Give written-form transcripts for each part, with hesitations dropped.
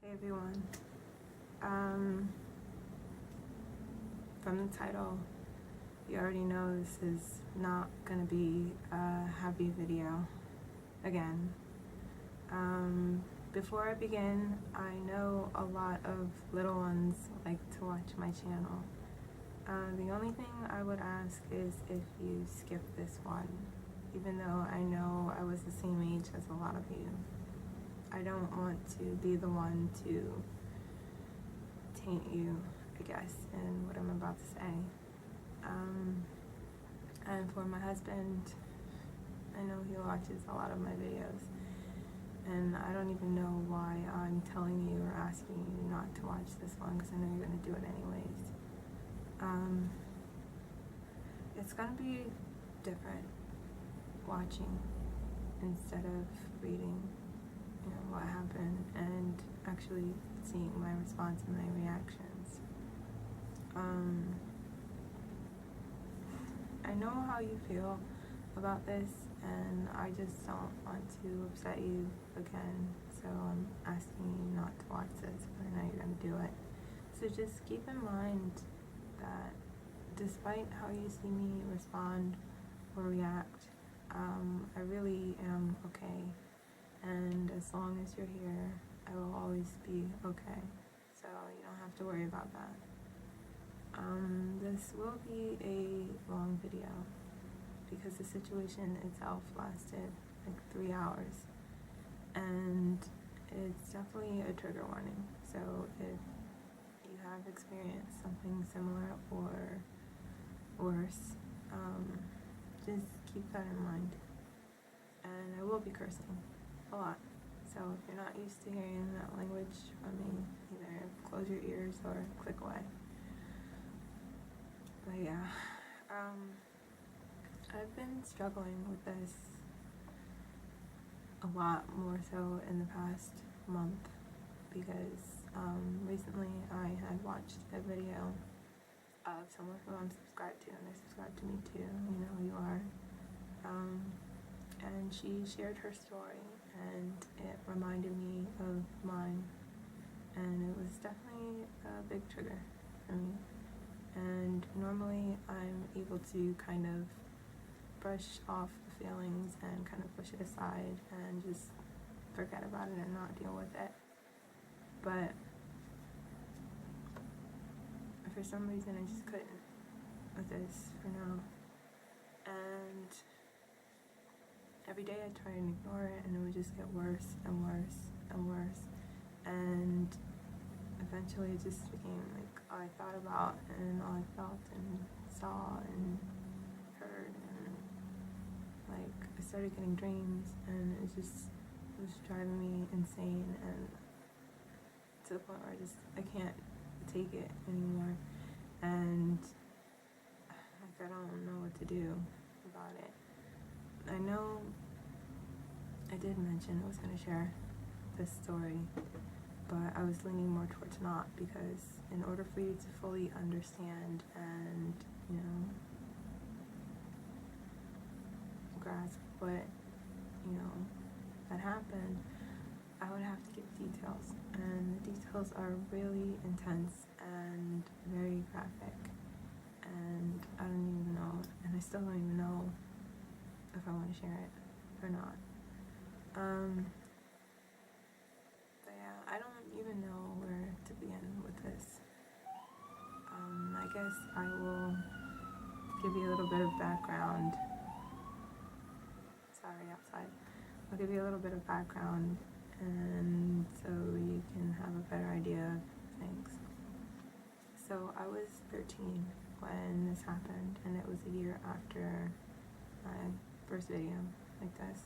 Hey everyone. From the title, you already know this is not gonna be a happy video again. Before I begin, I know a lot of little ones like to watch my channel. The only thing I would ask is if you skip this one, even though I know I was the same age as a lot of you. I don't want to be the one to taint you, I guess, in what I'm about to say. And for my husband, I know he watches a lot of my videos, and I don't even know why I'm telling you or asking you not to watch this one, because I know you're going to do it anyways. It's going to be different watching instead of reading, what happened and actually seeing my response and my reactions. I know how you feel about this, and I just don't want to upset you again, so I'm asking you not to watch this, but I know you're going to do it. So just keep in mind that despite how you see me respond or react, I really am okay, and as long as you're here, I will always be okay, so you don't have to worry about that. This will be a long video because the situation itself lasted like 3 hours, and it's definitely a trigger warning. So if you have experienced something similar or worse, just keep that in mind. And I will be cursing a lot, so if you're not used to hearing that language from me, either close your ears or click away. But yeah, I've been struggling with this a lot more so in the past month because recently I had watched a video of someone who I'm subscribed to, and they subscribe to me too, you know who you are, and she shared her story, and it reminded me of mine, and it was definitely a big trigger for me. And normally I'm able to kind of brush off the feelings and kind of push it aside and just forget about it and not deal with it. But for some reason I just couldn't with this for now. And every day I try and ignore it, and it would just get worse and worse and worse. And eventually it just became like all I thought about and all I felt and saw and heard, and like I started getting dreams, and it was driving me insane, and to the point where I can't take it anymore, and like I don't know what to do about it. I know I did mention I was going to share this story, but I was leaning more towards not, because in order for you to fully understand and, grasp what, had happened, I would have to give details, and the details are really intense and very graphic, and I don't even know, and I still don't even know if I want to share it or not. But yeah, I don't even know where to begin with this. I guess I will give you a little bit of background. Sorry, outside. I'll give you a little bit of background, and so you can have a better idea of things. So I was 13 when this happened, and it was a year after my first video like this.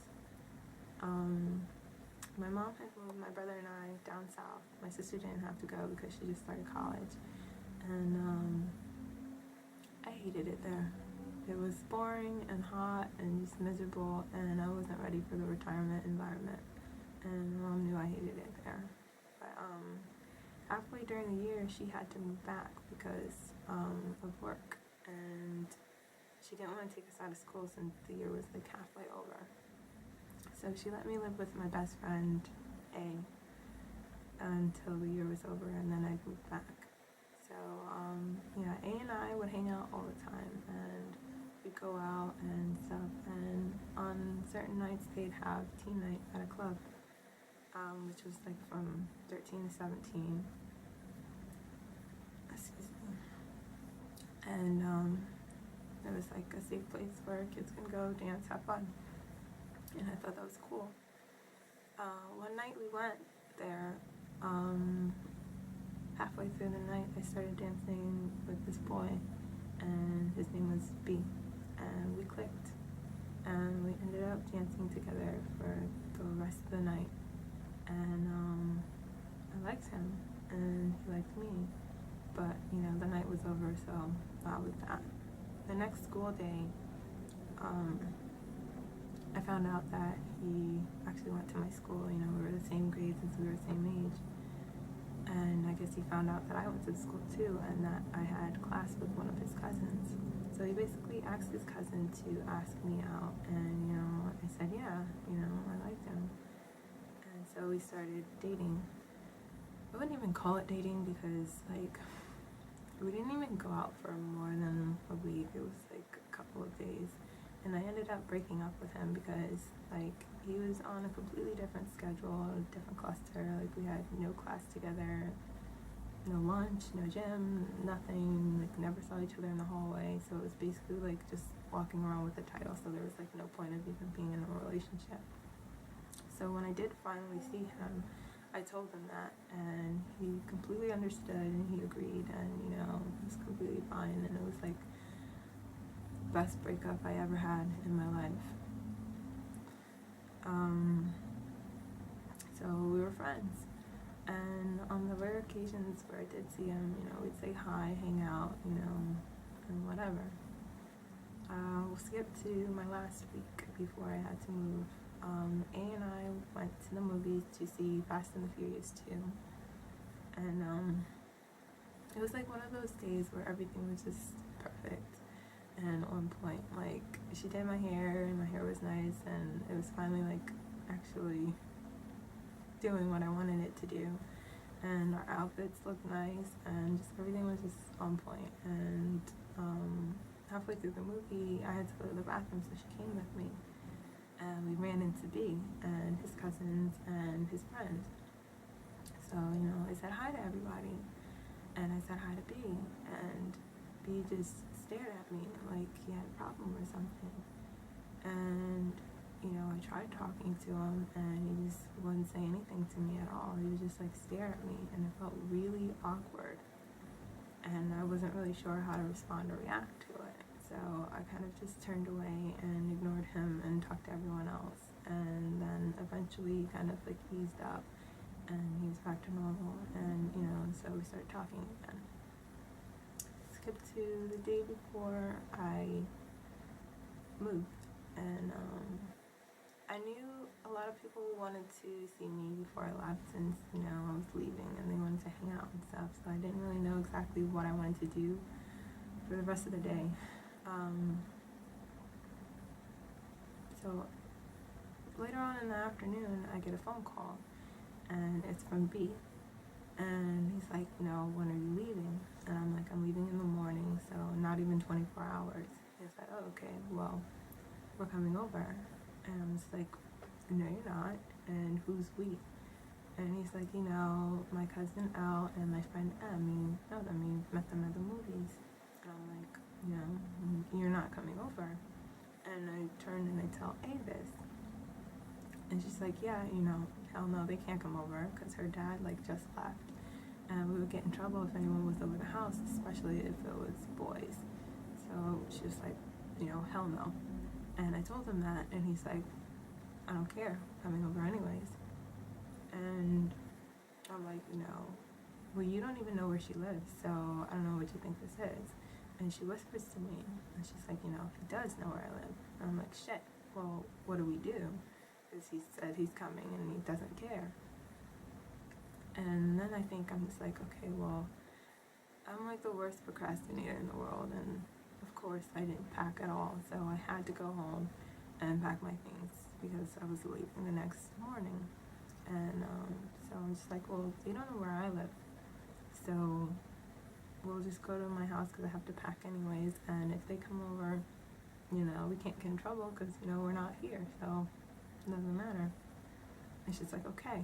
My mom had moved my brother and I down south. My sister didn't have to go because she just started college, and I hated it there. It was boring and hot and just miserable, and I wasn't ready for the retirement environment, and Mom knew I hated it there. But halfway during the year she had to move back because of work, and she didn't want to take us out of school since the year was like halfway over. So she let me live with my best friend, A. until the year was over, and then I moved back. So, yeah, A and I would hang out all the time, and we'd go out and stuff, and on certain nights they'd have teen night at a club, which was like from 13 to 17. Excuse me. And, it was like a safe place where kids can go dance, have fun, and I thought that was cool. One night we went there, halfway through the night I started dancing with this boy, and his name was B, and we clicked, and we ended up dancing together for the rest of the night, and I liked him, and he liked me, but, you know, the night was over, so that was that. The next school day, I found out that he actually went to my school. You know, we were the same grade since we were the same age. And I guess he found out that I went to the school too, and that I had class with one of his cousins. So he basically asked his cousin to ask me out, and, you know, I said, yeah, you know, I liked him. And so we started dating. I wouldn't even call it dating because, like, we didn't even go out for more than a week. It was like a couple of days. And I ended up breaking up with him because, like, he was on a completely different schedule, a different cluster. Like, we had no class together, no lunch, no gym, nothing. Like, never saw each other in the hallway. So it was basically like just walking around with a title. So there was like no point of even being in a relationship. So when I did finally see him, I told him that, and he completely understood, and he agreed, and, you know, it was completely fine, and it was like the best breakup I ever had in my life. So we were friends, and on the rare occasions where I did see him, you know, we'd say hi, hang out, you know, and whatever. We'll skip to my last week before I had to move. A and I went to the movies to see Fast and the Furious 2, and it was like one of those days where everything was just perfect and on point. Like, she did my hair, and my hair was nice, and it was finally like actually doing what I wanted it to do, and our outfits looked nice, and just everything was just on point. And halfway through the movie I had to go to the bathroom, so she came with me, and we ran into B and his cousins and his friends. So, you know, I said hi to everybody, and I said hi to B, and B just stared at me like he had a problem or something. And, you know, I tried talking to him, and he just wouldn't say anything to me at all. He would just like stare at me, and it felt really awkward, and I wasn't really sure how to respond or react to it. So I kind of just turned away and ignored him and talked to everyone else. And then eventually he kind of like eased up, and he was back to normal, and, you know, so we started talking again. Skip to the day before I moved, and I knew a lot of people wanted to see me before I left, since, you know, I was leaving and they wanted to hang out and stuff, so I didn't really know exactly what I wanted to do for the rest of the day. So later on in the afternoon, I get a phone call, and it's from B, and he's like, you know, when are you leaving? And I'm like, I'm leaving in the morning, so not even 24 hours. He's like, oh, okay, well, we're coming over. And I'm just like, no, you're not. And who's we? And he's like, you know, my cousin Al and my friend M, you know them, you met them at the movies. And I'm like, you know, you're not coming over. And I turn and I tell A this. And she's like, yeah, you know, hell no, they can't come over, because her dad, like, just left. And we would get in trouble if anyone was over the house, especially if it was boys. So she was like, you know, hell no. And I told him that, and he's like, I don't care, I'm coming over anyways. And I'm like, you know, well, you don't even know where she lives, so I don't know what you think this is. And she whispers to me, and she's like, you know, he does know where I live. And I'm like, shit, well, what do we do? Because he said he's coming and he doesn't care. And then I think I'm just like, okay, well, I'm like the worst procrastinator in the world, and of course I didn't pack at all, so I had to go home and pack my things because I was leaving the next morning. And so I'm just like, well, they don't know where I live, so we'll just go to my house because I have to pack anyways. And if they come over, we can't get in trouble because we're not here, so it doesn't matter. And she's like, okay.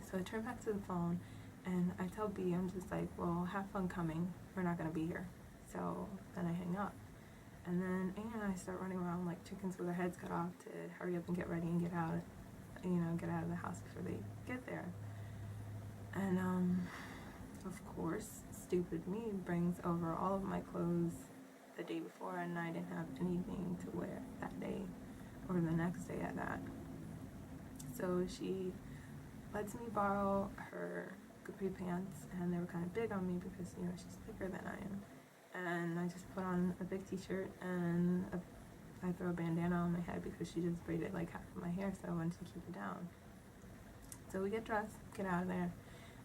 So I turn back to the phone and I tell B, I'm just like, well, have fun coming. We're not gonna be here. So then I hang up. And then Amy and I start running around like chickens with our heads cut off to hurry up and get ready and get out of the house before they get there. And of course, stupid me brings over all of my clothes the day before, and I didn't have anything to wear that day or the next day at that. So she lets me borrow her capri pants, and they were kind of big on me because she's bigger than I am. And I just put on a big t-shirt and I throw a bandana on my head because she just braided like half of my hair, so I wanted to keep it down. So we get dressed, get out of there,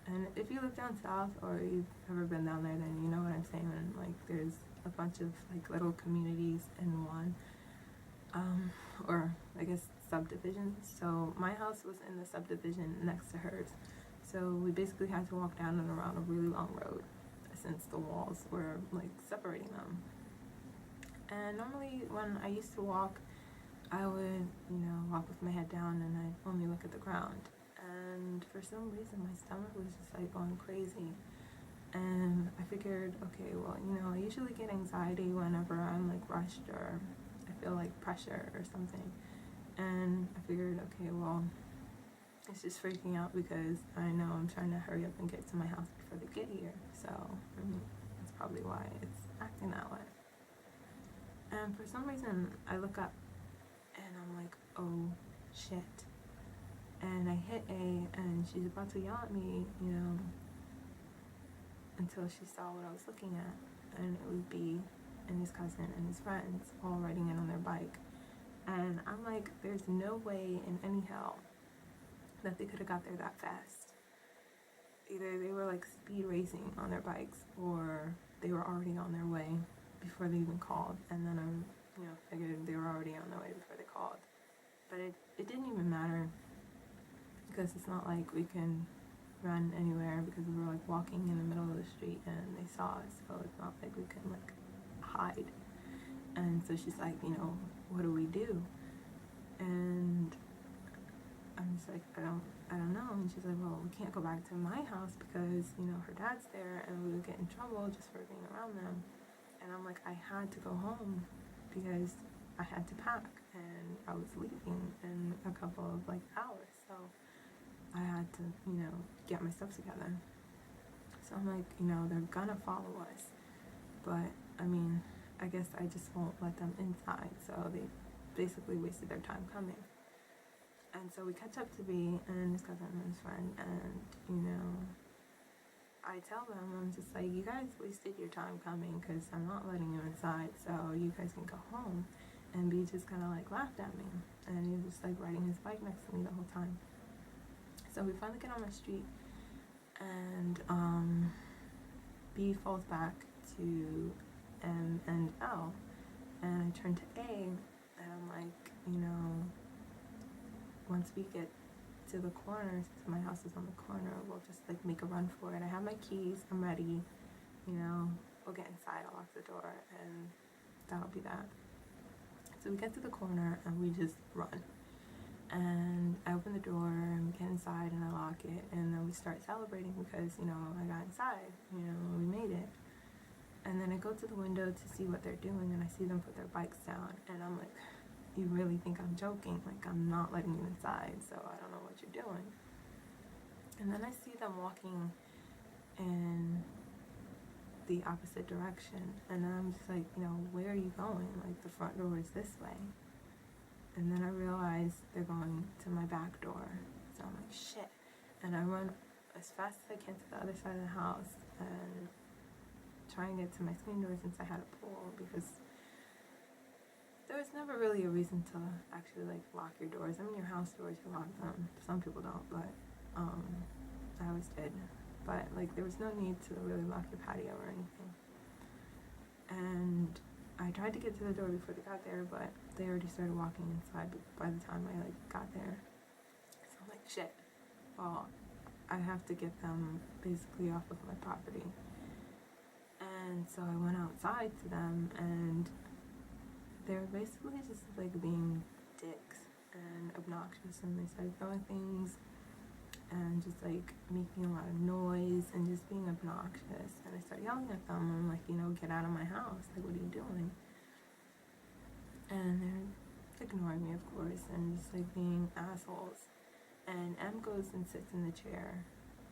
and if you live down south or you've ever been down there, then you know what I'm saying. And like, there's a bunch of like little communities in one, or I guess subdivisions. So my house was in the subdivision next to hers. So we basically had to walk down and around a really long road, since the walls were like separating them. And normally when I used to walk, I would, walk with my head down and I'd only look at the ground. And for some reason my stomach was just like going crazy. And I figured, okay, well, I usually get anxiety whenever I'm like rushed or I feel like pressure or something. And I figured, okay, well, it's just freaking out because I know I'm trying to hurry up and get to my house before they get here. So, that's probably why it's acting that way. And for some reason, I look up and I'm like, oh, shit. And I hit A, and she's about to yell at me, until she saw what I was looking at. And it was B and his cousin and his friends all riding in on their bike. And I'm like, there's no way in any hell that they could have got there that fast. Either they were like speed racing on their bikes, or they were already on their way before they even called. And then I figured they were already on their way before they called. But it didn't even matter, because it's not like we can run anywhere because we were like walking in the middle of the street and they saw us, so it's not like we can like hide. And so she's like, what do we do? And I'm just like, I don't know. And she's like, well, we can't go back to my house because her dad's there and we would get in trouble just for being around them. And I'm like, I had to go home because I had to pack and I was leaving in a couple of like hours, so I had to get my stuff together. So I'm like, they're gonna follow us, but I guess I just won't let them inside. So they basically wasted their time coming. And so we catch up to B and his cousin and his friend, and I tell them, I'm just like, you guys wasted your time coming because I'm not letting you inside, so you guys can go home. And B just kind of like laughed at me, and he was just like riding his bike next to me the whole time. So we finally get on the street, and B falls back to M and L, and I turn to A, and I'm like, once we get to the corner, since my house is on the corner, we'll just like make a run for it. I have my keys, I'm ready, we'll get inside, I'll lock the door, and that'll be that. So we get to the corner and we just run. And I open the door and get inside and I lock it, and then we start celebrating because, I got inside, we made it. And then I go to the window to see what they're doing, and I see them put their bikes down, and I'm like, you really think I'm joking? Like, I'm not letting you inside, so I don't know what you're doing. And then I see them walking in the opposite direction, and then I'm just like, where are you going? Like, the front door is this way. And then I realize they're going to my back door, so I'm like, shit. And I run as fast as I can to the other side of the house and try and get to my screen door since I had a pull, because there was never really a reason to actually like lock your doors. Your house doors, you lock them. Some people don't, but I always did. But like, there was no need to really lock your patio or anything. And I tried to get to the door before they got there, but they already started walking inside by the time I like got there. So I'm like, shit. well, I have to get them basically off of my property. And so I went outside to them, and they were basically just like being dicks and obnoxious, and they started throwing things and just like making a lot of noise and just being obnoxious. And I started yelling at them. I'm like, get out of my house. Like, what are you doing? And they're ignoring me, of course, and just like being assholes. And M goes and sits in the chair,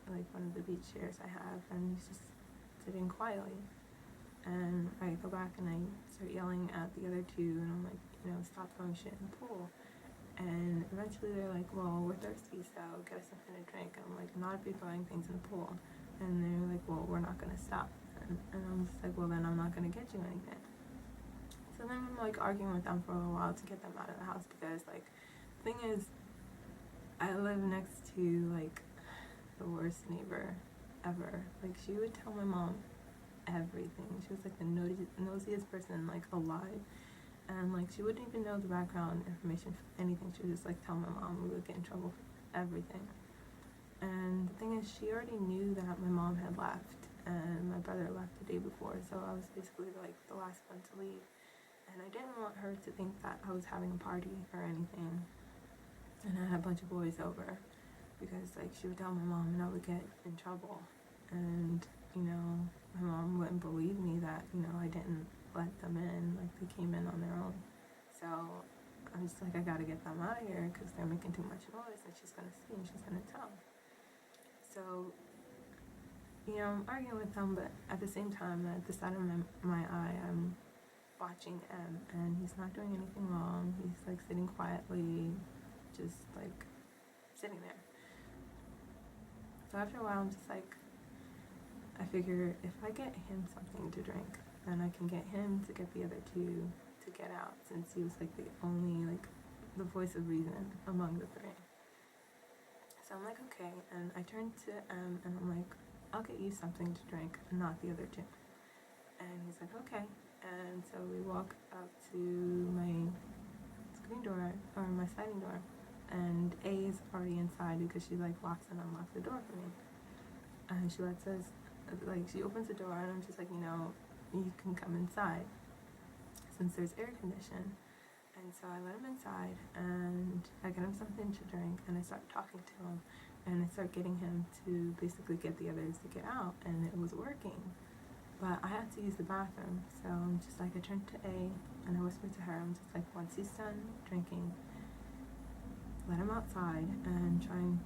like one of the beach chairs I have, and he's just sitting quietly. And I go back and I start yelling at the other two, and I'm like, stop throwing shit in the pool. And eventually they're like, well, we're thirsty, so get us something to drink. And I'm like, not if you're throwing things in the pool. And they're like, well, we're not going to stop. And I'm just like, well, then I'm not going to get you anything. So then I'm like arguing with them for a little while to get them out of the house, because like, the thing is, I live next to like the worst neighbor ever. Like, she would tell my mom everything. She was like the nosiest person like alive. And like, she wouldn't even know the background information for anything. She would just like tell my mom. We would get in trouble for everything. And the thing is, she already knew that my mom had left and my brother left the day before, so I was basically like the last one to leave. And I didn't want her to think that I was having a party or anything, and I had a bunch of boys over, because like, she would tell my mom and I would get in trouble. And my mom wouldn't believe me that I didn't let them in, like they came in on their own. So I'm just like, I gotta get them out of here because they're making too much noise, and she's gonna see and she's gonna tell. So I'm arguing with them, but at the same time, at the side of my eye, I'm watching M, and he's not doing anything wrong. He's like sitting quietly, just like sitting there. So after a while, I'm just like, I figure if I get him something to drink, then I can get him to get the other two to get out, since he was like the only, like, the voice of reason among the three. So I'm like, okay, and I turn to M and I'm like, I'll get you something to drink, not the other two. And he's like, okay. And so we walk up to my screen door, or my sliding door, and A is already inside because she like locks and unlocks the door for me. And she lets us, like, she opens the door, and I'm just like, you can come inside since there's air conditioning. And so I let him inside, and I get him something to drink, and I start talking to him, and I start getting him to basically get the others to get out, and it was working. But I had to use the bathroom, so I'm just like, I turned to A, and I whispered to her, I'm just like, once he's done drinking, let him outside and try and,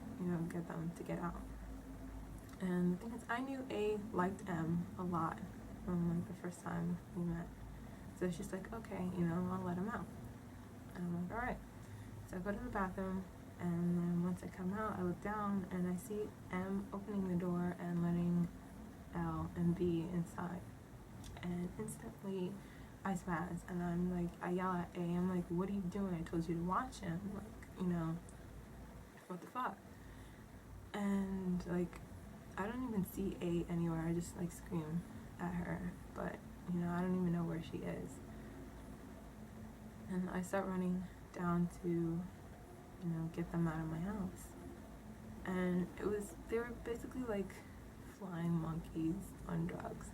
get them to get out. And the thing is, I knew A liked M a lot from like the first time we met. So she's like, okay, I'll let him out. And I'm like, alright. So I go to the bathroom, and then once I come out, I look down and I see M opening the door and letting L and B inside. And instantly I spaz, and I'm like, I yell at A, I'm like, what are you doing? I told you to watch him. Like, what the fuck? And like, I don't even see A anywhere. I just like scream at her, but I don't even know where she is. And I start running down to, get them out of my house. And they were basically like flying monkeys on drugs.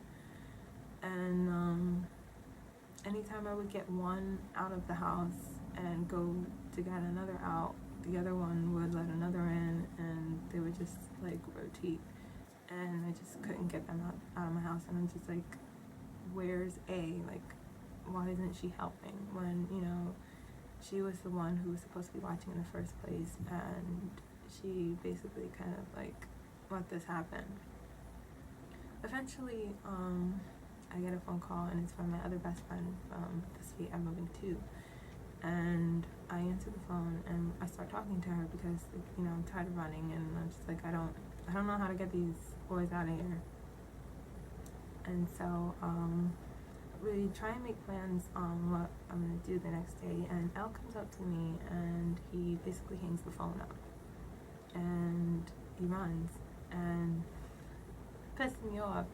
And anytime I would get one out of the house and go to get another out, the other one would let another in, and they would just like rotate. And I just couldn't get them out of my house. And I'm just like, where's A? Like, why isn't she helping when, she was the one who was supposed to be watching in the first place, and she basically kind of like let this happen. Eventually, I get a phone call, and it's from my other best friend from the state I'm moving to. And I answer the phone, and I start talking to her because, I'm tired of running, and I'm just like, I don't know how to get these boys out of here. And so we try and make plans on what I'm going to do the next day, and L comes up to me, and he basically hangs the phone up, and he runs, and it pisses me off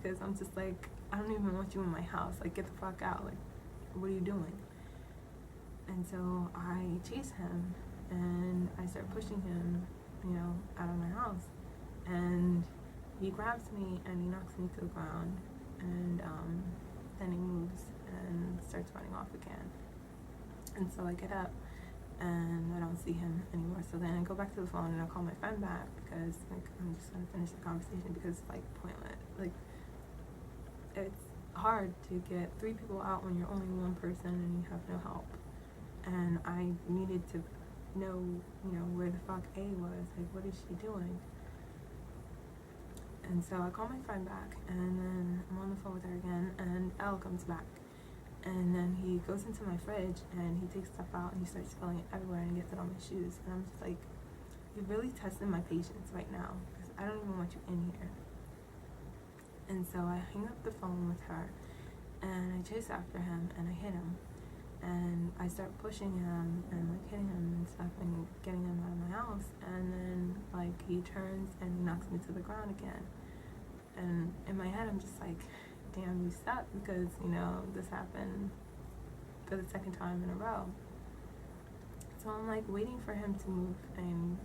because I'm just like, I don't even want you in my house, like, get the fuck out, like, what are you doing? And so I chase him, and I start pushing him, out of my house. And he grabs me and he knocks me to the ground, and then he moves and starts running off again. And so I get up and I don't see him anymore. So then I go back to the phone and I call my friend back because I'm just gonna finish the conversation because it's pointless. It's hard to get 3 people out when you're only one person and you have no help. And I needed to know, where the fuck A was. What is she doing? And so I call my friend back, and then I'm on the phone with her again, and L comes back. And then he goes into my fridge, and he takes stuff out, and he starts spilling it everywhere, and he gets it on my shoes. And I'm just like, you're really testing my patience right now, because I don't even want you in here. And so I hang up the phone with her, and I chase after him, and I hit him. And I start pushing him, and hitting him and stuff, and getting him out of my house. And then, he turns, and he knocks me to the ground again. And in my head, I'm just like, damn, you suck, because, this happened for the 2nd time in a row. So I'm, waiting for him to move and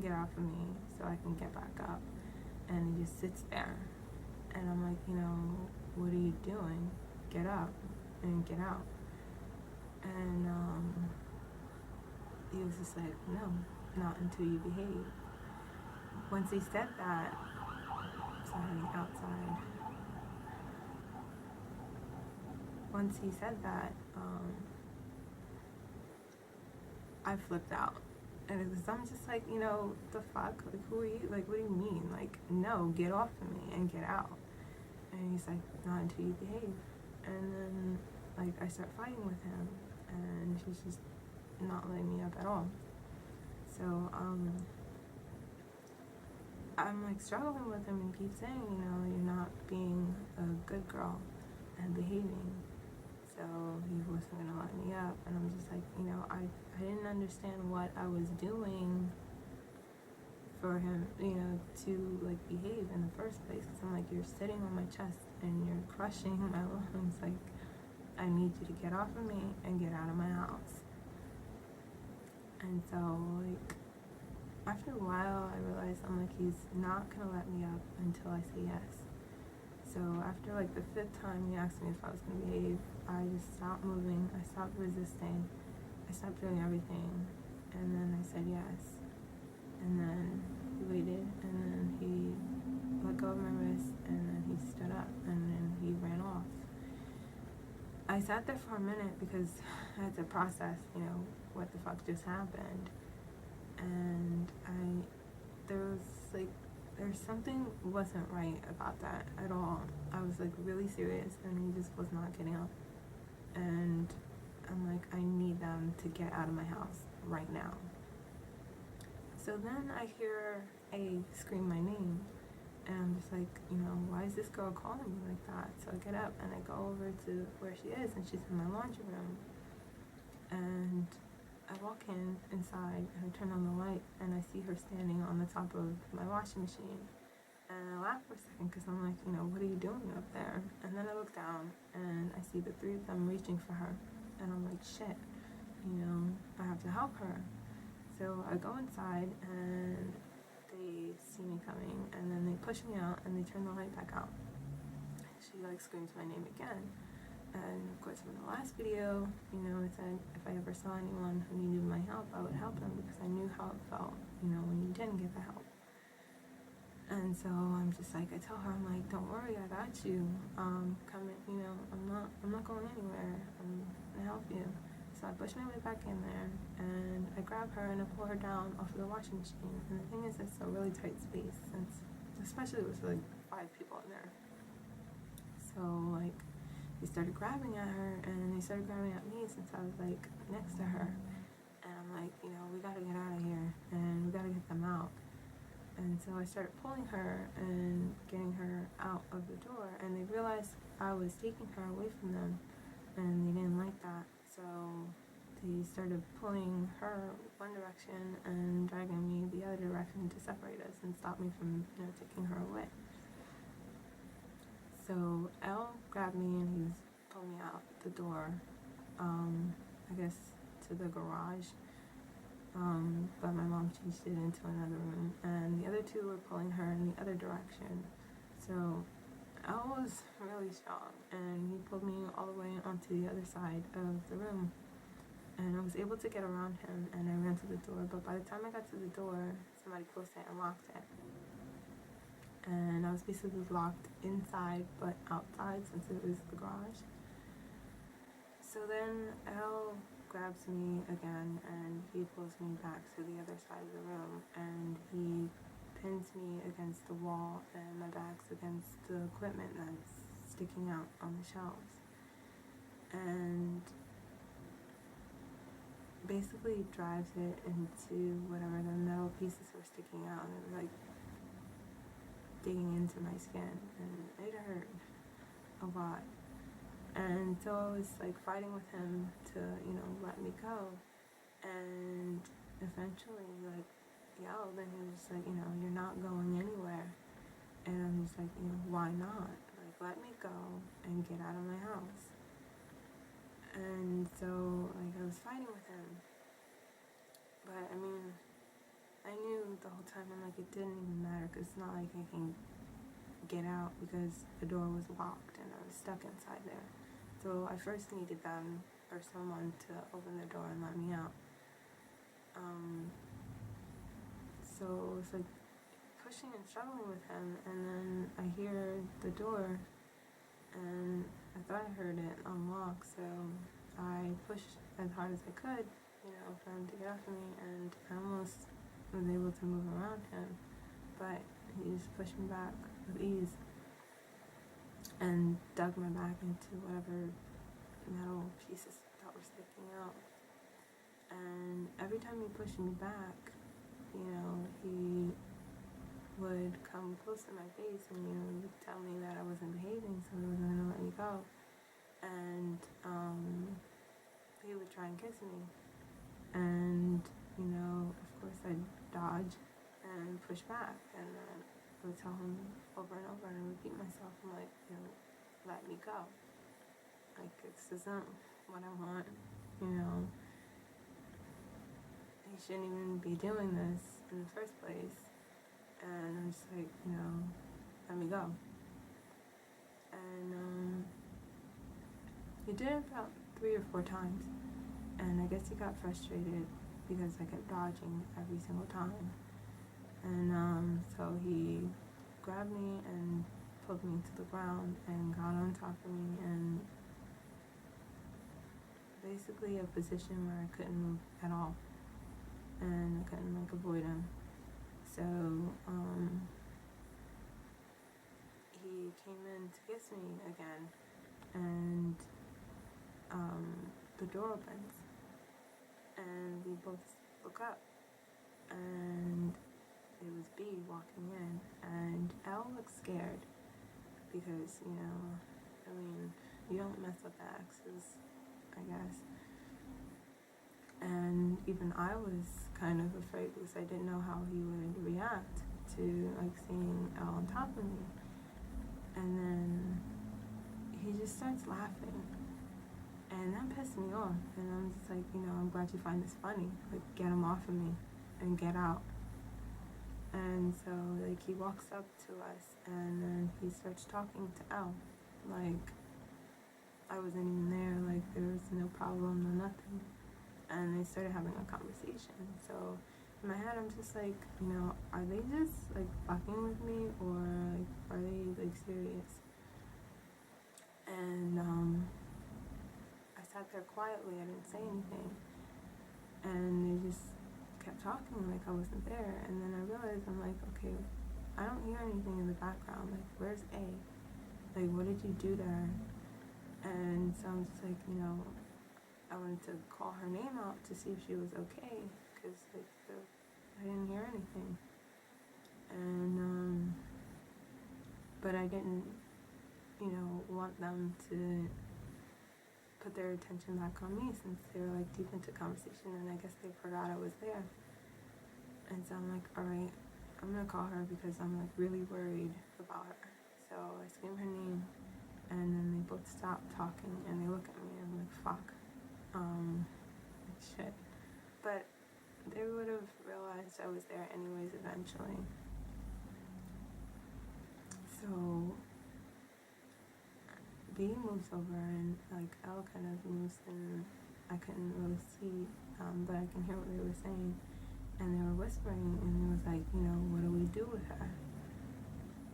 get off of me so I can get back up. And he just sits there. And I'm like, what are you doing? Get up and get out. And he was just like, no, not until you behave. Once he said that, outside. Once he said that, I flipped out. And I'm just like, the fuck? Who are you? What do you mean? No, get off of me and get out. And he's like, not until you behave. And then, I start fighting with him, and he's just not letting me up at all. So, I'm struggling with him, and he keeps saying, you're not being a good girl and behaving. So he wasn't gonna let me up, and I'm just like, I didn't understand what I was doing for him, to behave in the first place. Cause I'm you're sitting on my chest and you're crushing my lungs. I need you to get off of me and get out of my house. And so after a while, I realized he's not gonna let me up until I say yes. So after the 5th time he asked me if I was gonna behave, I just stopped moving, I stopped resisting, I stopped doing everything, and then I said yes. And then he waited, and then he let go of my wrist, and then he stood up, and then he ran off. I sat there for a minute because I had to process, what the fuck just happened. And there's something wasn't right about that at all. I was really serious, and he just was not getting up. And I'm I need them to get out of my house right now. So then I hear A scream my name, and I'm just why is this girl calling me like that? So I get up and I go over to where she is, and she's in my laundry room. And I walk inside, and I turn on the light, and I see her standing on the top of my washing machine. And I laugh for a second because I'm what are you doing up there? And then I look down, and I see the 3 of them reaching for her. And I'm shit, I have to help her. So I go inside, and they see me coming, and then they push me out, and they turn the light back out. She screams my name again. And of course, in the last video, I said if I ever saw anyone who needed my help, I would help them because I knew how it felt, when you didn't get the help. And so I'm just I tell her, I'm don't worry, I got you. Come in, I'm not going anywhere. I'm gonna help you. So I push my way back in there, and I grab her and I pull her down off of the washing machine. And the thing is, it's a really tight space, especially with 5 people in there. So they started grabbing at her, and they started grabbing at me since I was next to her. And I'm we gotta get out of here, and we gotta get them out. And so I started pulling her and getting her out of the door, and they realized I was taking her away from them, and they didn't like that. So they started pulling her one direction and dragging me the other direction to separate us and stop me from taking her away. So L grabbed me, and he pulled me out the door, I guess to the garage. but my mom changed it into another room, and the other two were pulling her in the other direction. So I was really strong, and he pulled me all the way onto the other side of the room, and I was able to get around him, and I ran to the door. But by the time I got to the door, somebody closed it and locked it, and I was basically locked inside but outside since it was the garage. So then Al grabs me again, and he pulls me back to the other side of the room, and he pins me against the wall, and my back's against the equipment that's sticking out on the shelves, and basically drives it into whatever the metal pieces were sticking out, and it was like digging into my skin, and it hurt a lot. And so I was like fighting with him to, let me go. And eventually, like, yelled, and he was just like, you're not going anywhere. And I'm just like, why not? Like, let me go and get out of my house. And so, like, I was fighting with him. But, I mean, I knew the whole time, I'm like, it didn't even matter, because it's not like I can get out because the door was locked and I was stuck inside there. So I first needed them or someone to open the door and let me out. So it was like pushing and struggling with him, and then I hear the door, and I thought I heard it unlock, so I pushed as hard as I could, for him to get off of me, and I almost was able to move around him, but he just pushed me back with ease and dug my back into whatever metal pieces that were sticking out. And every time he pushed me back, he would come close to my face and would tell me that I wasn't behaving, so he wasn't gonna let me go. And he would try and kiss me, and of course I'd dodge and push back, and then I would tell him over and over, and I repeat myself, I'm like, let me go. Like, this isn't what I want, He shouldn't even be doing this in the first place. And I'm just like, let me go. And he did it about 3 or 4 times. And I guess he got frustrated because I kept dodging every single time. And so he grabbed me and pulled me to the ground and got on top of me, and basically a position where I couldn't move at all, and I couldn't avoid him. So he came in to kiss me again, and the door opens, and we both look up, and it was B walking in, and Al looked scared because, you don't mess with the exes, I guess. And even I was kind of afraid because I didn't know how he would react to, like, seeing Al on top of me. And then he just starts laughing, and that pissed me off, and I'm just like, I'm glad you find this funny, like, get him off of me and get out. And so, like, he walks up to us, and then he starts talking to Al, like I wasn't even there, like there was no problem, no nothing. And they started having a conversation. So in my head, I'm just like, are they just like fucking with me, or like are they like serious? And I sat there quietly. I didn't say anything, and they just kept talking like I wasn't there. And then I realized, I'm like, okay, I don't hear anything in the background. Like, where's A? Like, what did you do to her? And so I'm just like, I wanted to call her name out to see if she was okay, because like I didn't hear anything. And but I didn't, want them to put their attention back on me, since they were like deep into conversation, and I guess they forgot I was there. And so I'm like, all right, I'm gonna call her because I'm like really worried about her. So I scream her name, and then they both stop talking and they look at me, and I'm like, fuck, like shit. But they realized I was there anyways eventually. So B moves over and like L kind of moves and I couldn't really see, but I can hear what they were saying. And they were whispering and it was like, what do we do with her?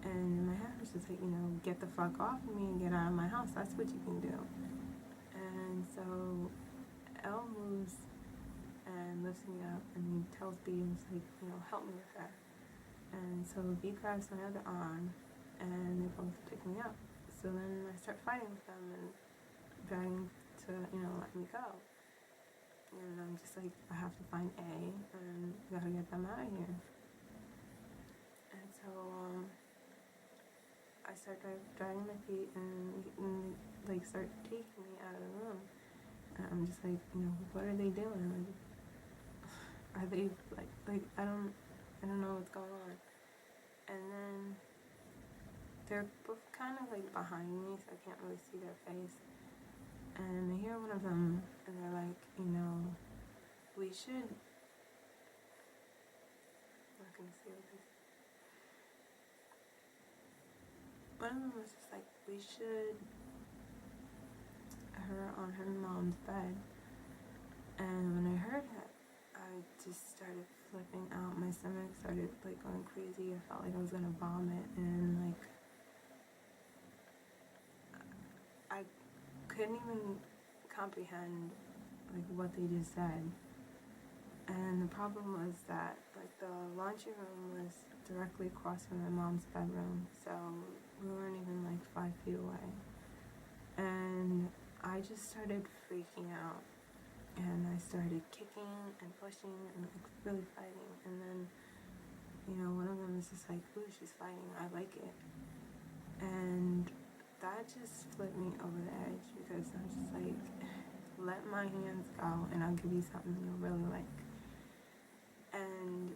And in my head was just like, get the fuck off of me and get out of my house. That's what you can do. And so L moves and lifts me up and he tells B, and he's like, help me with her. And so B grabs my other arm and they both pick me up. So then I start fighting with them and begging to, let me go. And I'm just like, I have to find A and gotta get them out of here. And so I start dragging my feet and like start taking me out of the room. And I'm just like, what are they doing? Like, are they like I don't know what's going on. And then they're both kind of like behind me, so I can't really see their face. And I hear one of them, and they're like, we should. I'm not gonna see what this. One of them was just like, we should her on her mom's bed. And when I heard it, I just started flipping out. My stomach started like going crazy. I felt like I was gonna vomit, and like I couldn't even comprehend like what they just said. And the problem was that like the laundry room was directly across from my mom's bedroom, so we weren't even like 5 feet away. And I just started freaking out, and I started kicking and pushing and like really fighting. And then one of them was just like, ooh, she's fighting, I like it. And that just flipped me over the edge, because I was just like, let my hands go and I'll give you something you'll really like. And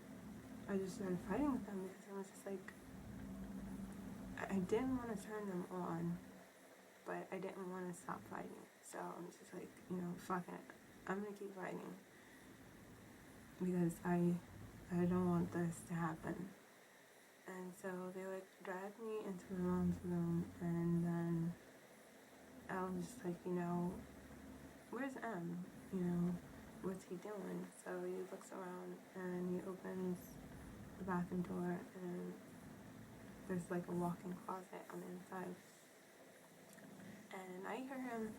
I just started fighting with them because I was just like, I didn't want to turn them on, but I didn't want to stop fighting. So I'm just like, fuck it, I'm gonna keep fighting, because I don't want this to happen. And so they like dragged me into my mom's room, and then I was just like, where's M? What's he doing? So he looks around and he opens the bathroom door, and there's like a walk-in closet on the inside. And I hear him,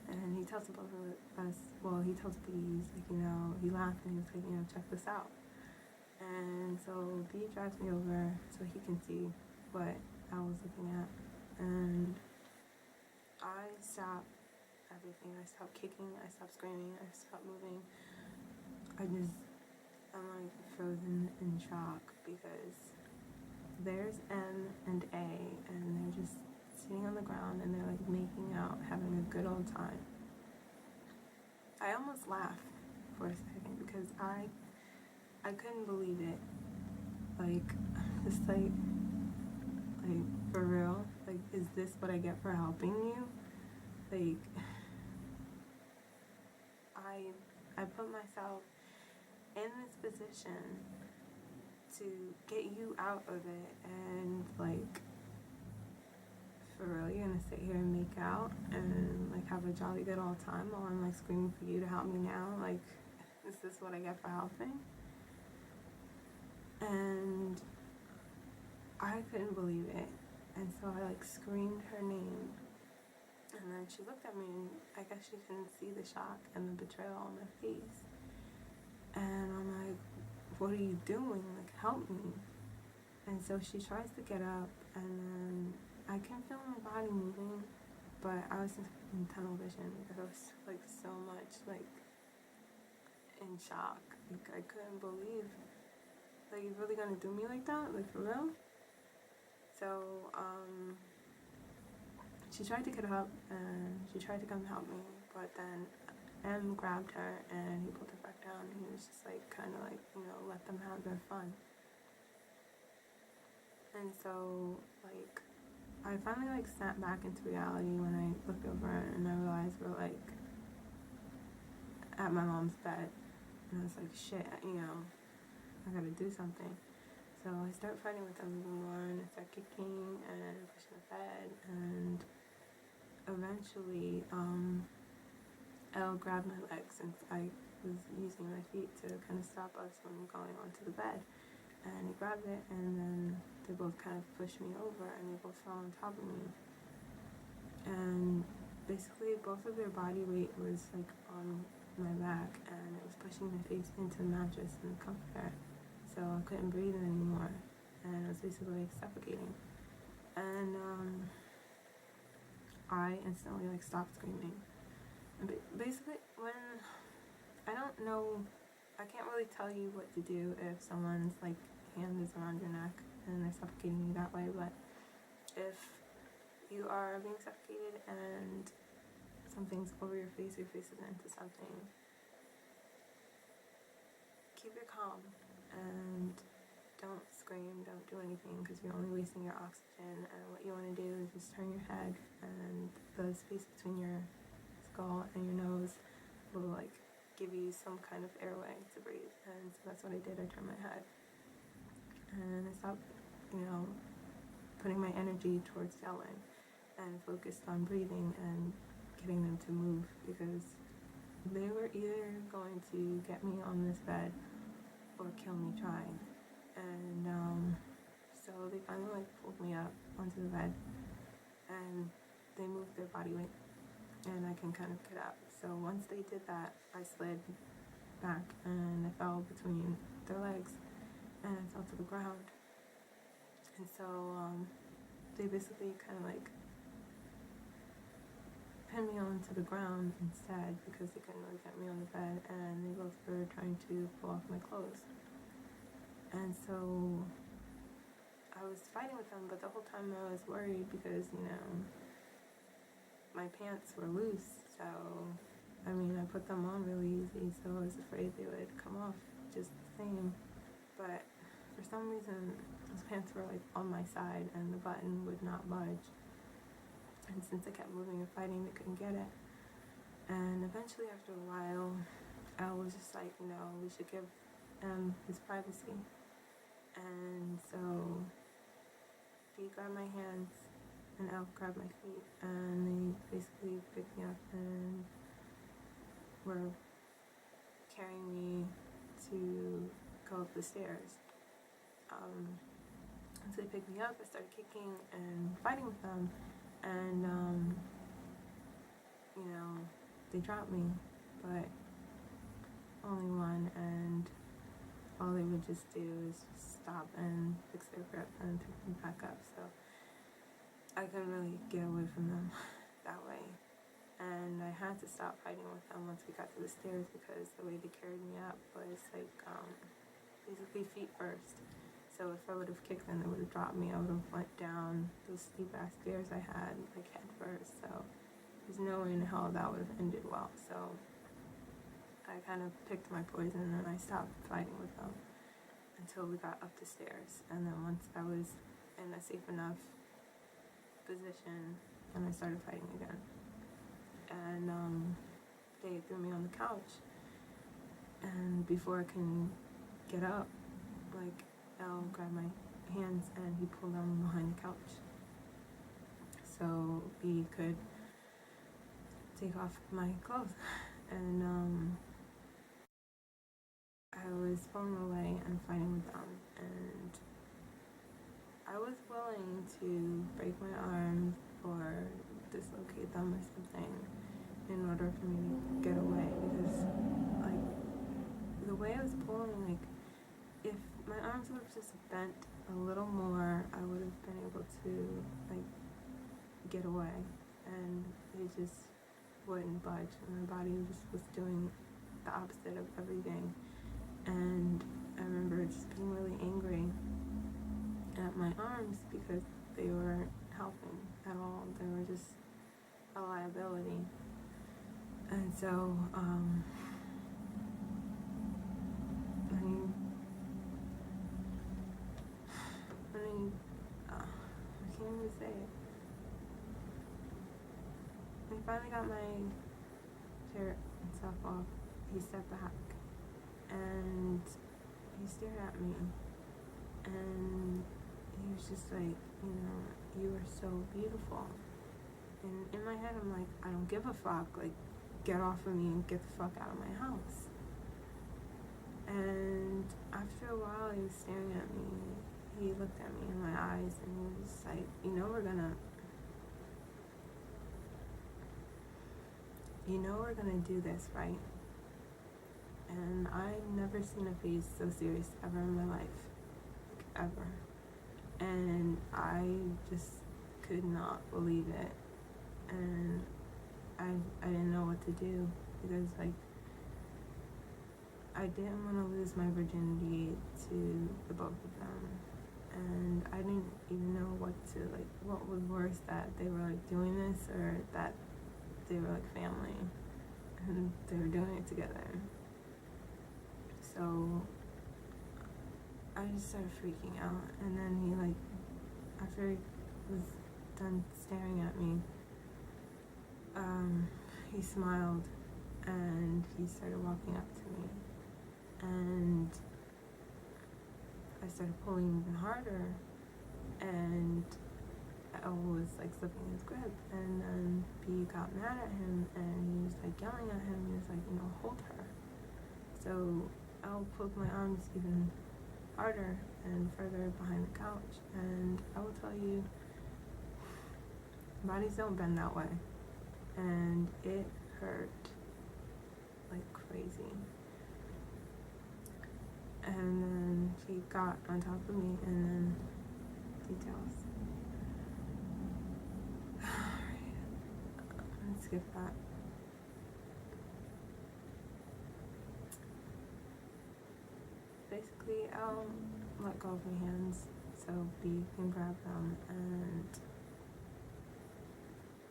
and he tells both of us, well, he tells B, he's like, he laughed and he was like, check this out. And so B drives me over so he can see what I was looking at. And I stop everything. I stop kicking, I stop screaming, I stop moving. I'm like frozen in shock, because there's M and A, and they're just sitting on the ground and they're like making out, having a good old time. I almost laughed for a second because I couldn't believe it. Like, just like for real? Like, is this what I get for helping you? Like, I put myself in this position to get you out of it, and like, for real, you're gonna sit here and make out and like have a jolly good old time while I'm like screaming for you to help me now? Like, is this what I get for helping? And I couldn't believe it, and so I like screamed her name, and then she looked at me, and I guess she couldn't see the shock and the betrayal on my face. And I'm like, what are you doing? Like, help me. And so she tries to get up, and then I can feel my body moving, but I was in tunnel vision because I was like so much like in shock. Like, I couldn't believe, like, you're really gonna do me like that? Like, for real? So she tried to get up and she tried to come help me, but then M grabbed her and he pulled her back down, and he was just like kind of like, let them have their fun. And so like I finally like snapped back into reality when I looked over and I realized we're like at my mom's bed, and I was like, shit, I gotta do something. So I start fighting with them more, and I start kicking and pushing the bed, and eventually, Elle grabbed my legs, and I was using my feet to kind of stop us from going onto the bed. And he grabbed it, and then they both kind of pushed me over, and they both fell on top of me. And basically, both of their body weight was like on my back, and it was pushing my face into the mattress and the comforter. So I couldn't breathe anymore, and I was basically like suffocating. And I instantly like stopped screaming. And basically, when I don't know, I can't really tell you what to do if someone's like hand is around your neck and they're suffocating you that way. But if you are being suffocated and something's over your face is into something, keep it calm and don't scream, don't do anything, because you're only wasting your oxygen. And what you want to do is just turn your head, and the space between your skull and your nose will like give you some kind of airway to breathe. And so that's what I did. I turned my head and I stopped, putting my energy towards yelling, and focused on breathing and getting them to move, because they were either going to get me on this bed or kill me trying. And so they finally like pulled me up onto the bed, and they moved their body weight, and I can kind of get up. So once they did that, I slid back and I fell between their legs and I fell to the ground. And so they basically kind of like pinned me onto the ground instead, because they couldn't really get me on the bed, and they both were trying to pull off my clothes. And so I was fighting with them, but the whole time I was worried because, my pants were loose. So, I put them on really easy, so I was afraid they would come off just the same. But for some reason, those pants were like on my side, and the button would not budge. And since I kept moving and fighting, they couldn't get it. And eventually, after a while, I was just like, we should give him his privacy. And so he grabbed my hands and Elle grabbed my feet, and they basically picked me up and were carrying me to go up the stairs. So they picked me up, I started kicking and fighting with them, and they dropped me, but only one, and all they would just do is just stop and fix their grip and pick me back up. So I couldn't really get away from them that way. And I had to stop fighting with them once we got to the stairs, because the way they carried me up was like basically feet first. So if I would have kicked them, they would have dropped me. I would have went down those steep ass stairs I had like head first. So there's no way in hell that would have ended well. So I kind of picked my poison, and I stopped fighting with them until we got up the stairs. And then once I was in a safe enough position, then I started fighting again. And they threw me on the couch, and before I can get up, like, Elle grabbed my hands and he pulled them behind the couch so he could take off my clothes. And I was pulling away and fighting with them, and I was willing to break my arms or dislocate them or something in order for me to get away, because like the way I was pulling, like if my arms would have just bent a little more, I would have been able to like get away, and they just wouldn't budge, and my body just was doing the opposite of everything. And I remember just being really angry at my arms because they weren't helping at all. They were just a liability. And so I can't even say it. I finally got my shirt and stuff off. He stepped back, and he stared at me, and he was just like, you are so beautiful. And in my head, I'm like, I don't give a fuck. Like, get off of me and get the fuck out of my house. And after a while, he was staring at me. He looked at me in my eyes, and he was like, we're gonna do this, right? And I've never seen a face so serious ever in my life. Like, ever. And I just could not believe it. And I didn't know what to do, because like I didn't want to lose my virginity to the both of them, and I didn't even know what was worse, that they were like doing this, or that they were like family and they were doing it together. So I just started freaking out, and then he after he was done staring at me, he smiled and he started walking up to me, and I started pulling even harder, and I was like slipping his grip, and then B got mad at him, and he was like yelling at him. He was like, hold her. So I'll put my arms even harder and further behind the couch, and I will tell you, bodies don't bend that way, and it hurt like crazy. And then he got on top of me, and then details. Let's skip that. Basically, I'll let go of my hands so B can grab them, and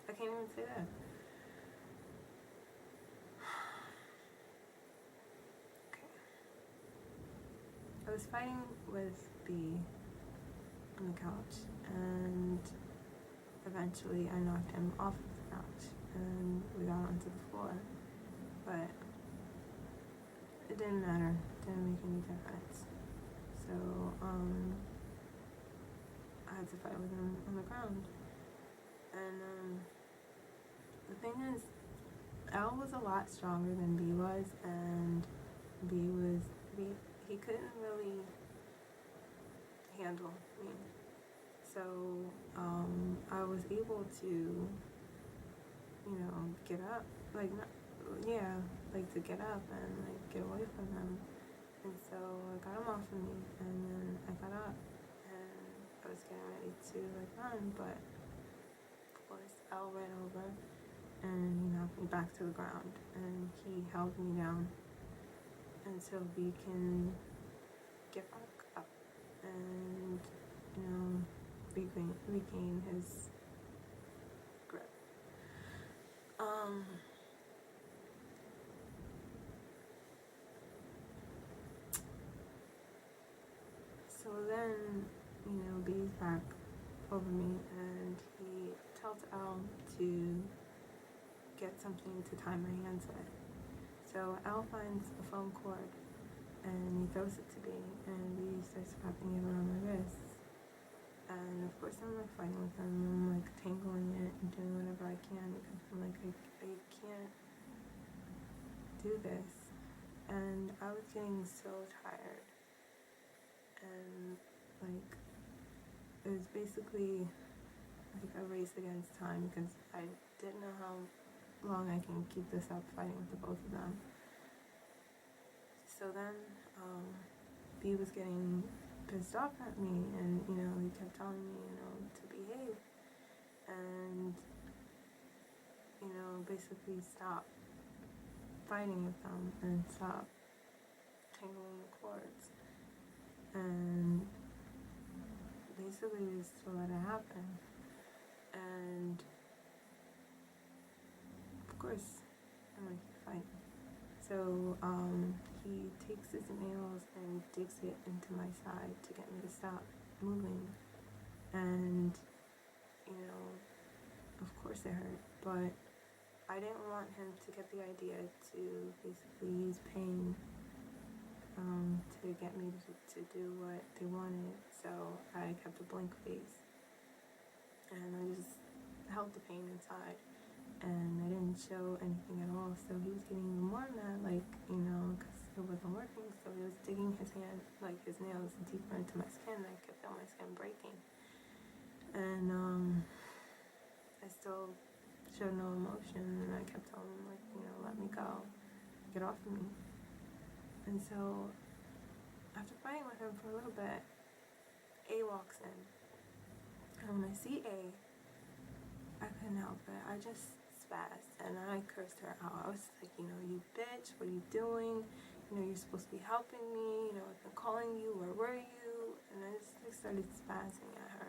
I can't even say that. Okay. I was fighting with B on the couch, and eventually I knocked him off of the couch, and we got onto the floor, but it didn't matter. It didn't make any difference. So, I had to fight with him on the ground. And, the thing is, L was a lot stronger than B was, and he couldn't really handle me. So, I was able to, get up, to get up and get away from him. And so I got him off of me, and then I got up, and I was getting ready to run, but of course L ran over, and he knocked me back to the ground, and he held me down until we can get back up and regain his grip. So then, B's back over me, and he tells L to get something to tie my hands with. So L finds a foam cord, and he throws it to me, and B starts wrapping it around my wrists. And of course I'm fighting with him, I'm tangling it and doing whatever I can, because I'm I can't do this. And I was getting so tired, and it was basically a race against time, because I didn't know how long I can keep this up fighting with the both of them. So then B was getting pissed off at me, and he kept telling me to behave, and basically stop fighting with them and stop tangling the cords, and basically just to let it happen. And of course I'm gonna keep fighting. So he takes his nails and digs it into my side to get me to stop moving, and of course it hurt, but I didn't want him to get the idea to basically use pain to to get me to do what they wanted. So I kept a blank face, and I just held the pain inside, and I didn't show anything at all. So he was getting even more mad, like, because it wasn't working. So he was digging his hand, like his nails, deeper into my skin. And I kept feeling my skin breaking, and I still showed no emotion, and I kept telling him, like, let me go, get off of me. And so after fighting with him for a little bit, A walks in, and when I see A, I couldn't help it. I just spazzed, and I cursed her out. I was like, you bitch, what are you doing? You're supposed to be helping me. I've been calling you. Where were you? And I just started spazzing at her.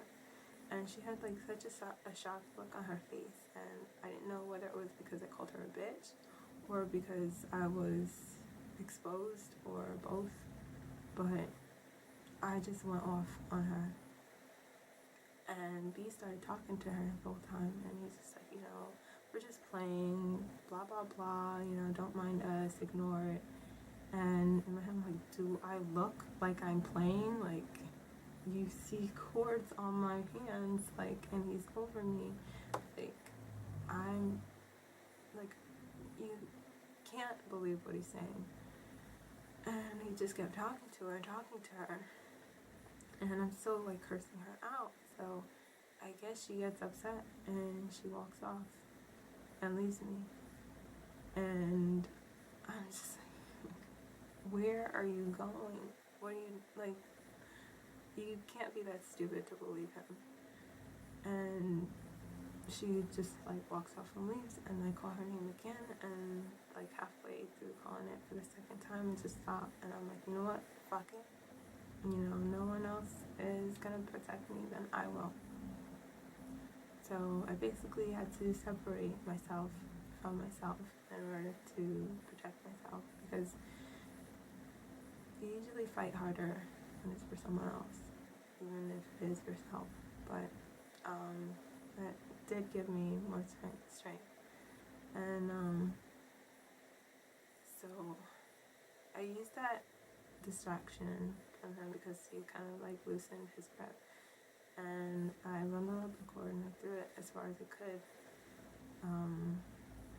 And she had like such a shocked look on her face, and I didn't know whether it was because I called her a bitch or because I was exposed or both, but I just went off on her. And B started talking to her the whole time, and he's just like, we're just playing, blah blah blah, don't mind us, ignore it. And in my head, I'm like, do I look like I'm playing? Like, you see cords on my hands, like, and he's over me, like, I'm, like, you can't believe what he's saying. And he just kept talking to her, and I'm still, like, cursing her out. So I guess she gets upset, and she walks off and leaves me. And I'm just like, where are you going? What are you, like, you can't be that stupid to believe him. And she just, like, walks off and leaves, and I call her name again, and, like, halfway through calling it for the second time, it just stopped. And I'm like, you know what, fuck it. No one else is gonna protect me, then I will. So I basically had to separate myself from myself in order to protect myself, because you usually fight harder when it's for someone else, even if it is yourself. But that did give me more strength. And so I used that distraction from him because he kind of like loosened his grip, and I bundled up the cord and I threw it as far as it could,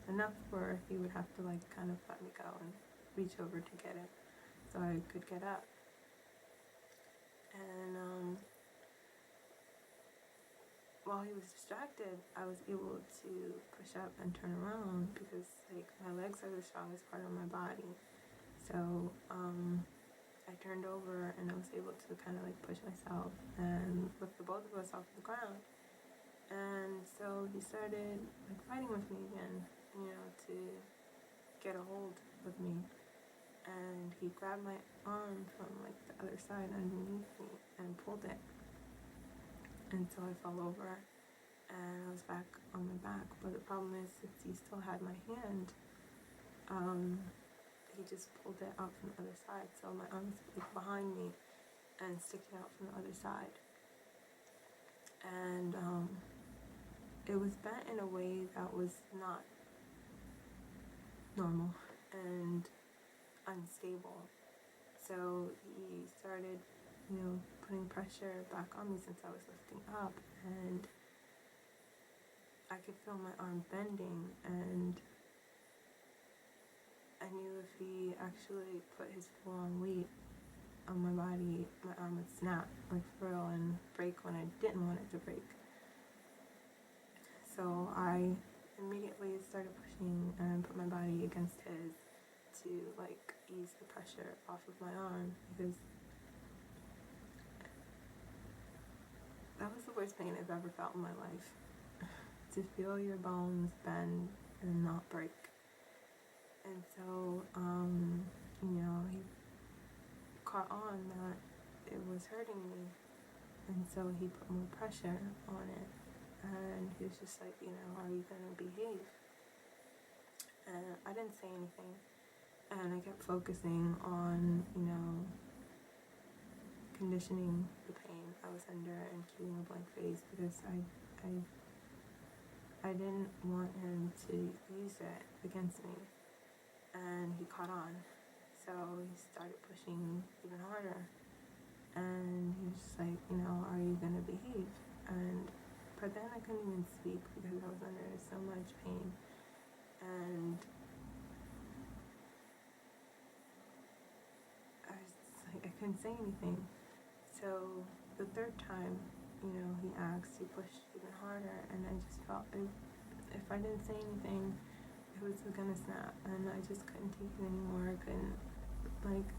enough where he would have to like kind of let me go and reach over to get it so I could get up. And while he was distracted, I was able to push up and turn around because like my legs are the strongest part of my body. So I turned over and I was able to kind of like push myself and lift the both of us off the ground. And so he started like fighting with me again, to get a hold of me. And he grabbed my arm from like the other side underneath me and pulled it. And so I fell over and I was back on my back. But the problem is, since he still had my hand, he just pulled it out from the other side. So my arm's like behind me and sticking out from the other side. And it was bent in a way that was not normal and unstable. So he started, putting pressure back on me since I was lifting up, and I could feel my arm bending, and I knew if he actually put his full on weight on my body, my arm would snap, like for real, and break when I didn't want it to break. So I immediately started pushing and put my body against his to like ease the pressure off of my arm, because that was the worst pain I've ever felt in my life. To feel your bones bend and not break. And so, he caught on that it was hurting me, and so he put more pressure on it, and he was just like, are you gonna behave? And I didn't say anything, and I kept focusing on, conditioning the pain I was under and keeping a blank face, because I didn't want him to use it against me, and he caught on. so he started pushing even harder. And he was just like, you know, are you gonna behave? And but then I couldn't even speak because I was under so much pain. And I was just like, I couldn't say anything. So the third time, you know, he asked, he pushed even harder, and I just felt if I didn't say anything, it was gonna snap, and I just couldn't take it anymore. I couldn't like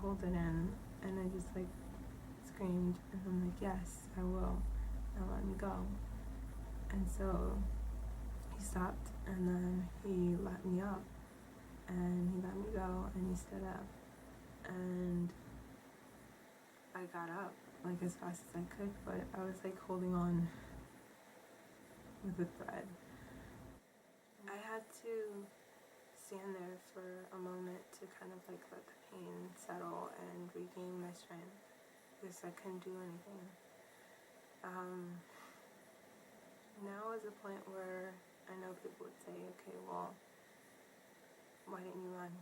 hold it in, and I just like screamed, and I'm like, yes, I will. Now let me go. And so he stopped, and then he let me up, and he let me go, and he stood up, and I got up like as fast as I could, but I was like holding on with a thread. I had to stand there for a moment to kind of like let the pain settle and regain my strength because I couldn't do anything. Now is a point where I know people would say, okay, well, why didn't you run?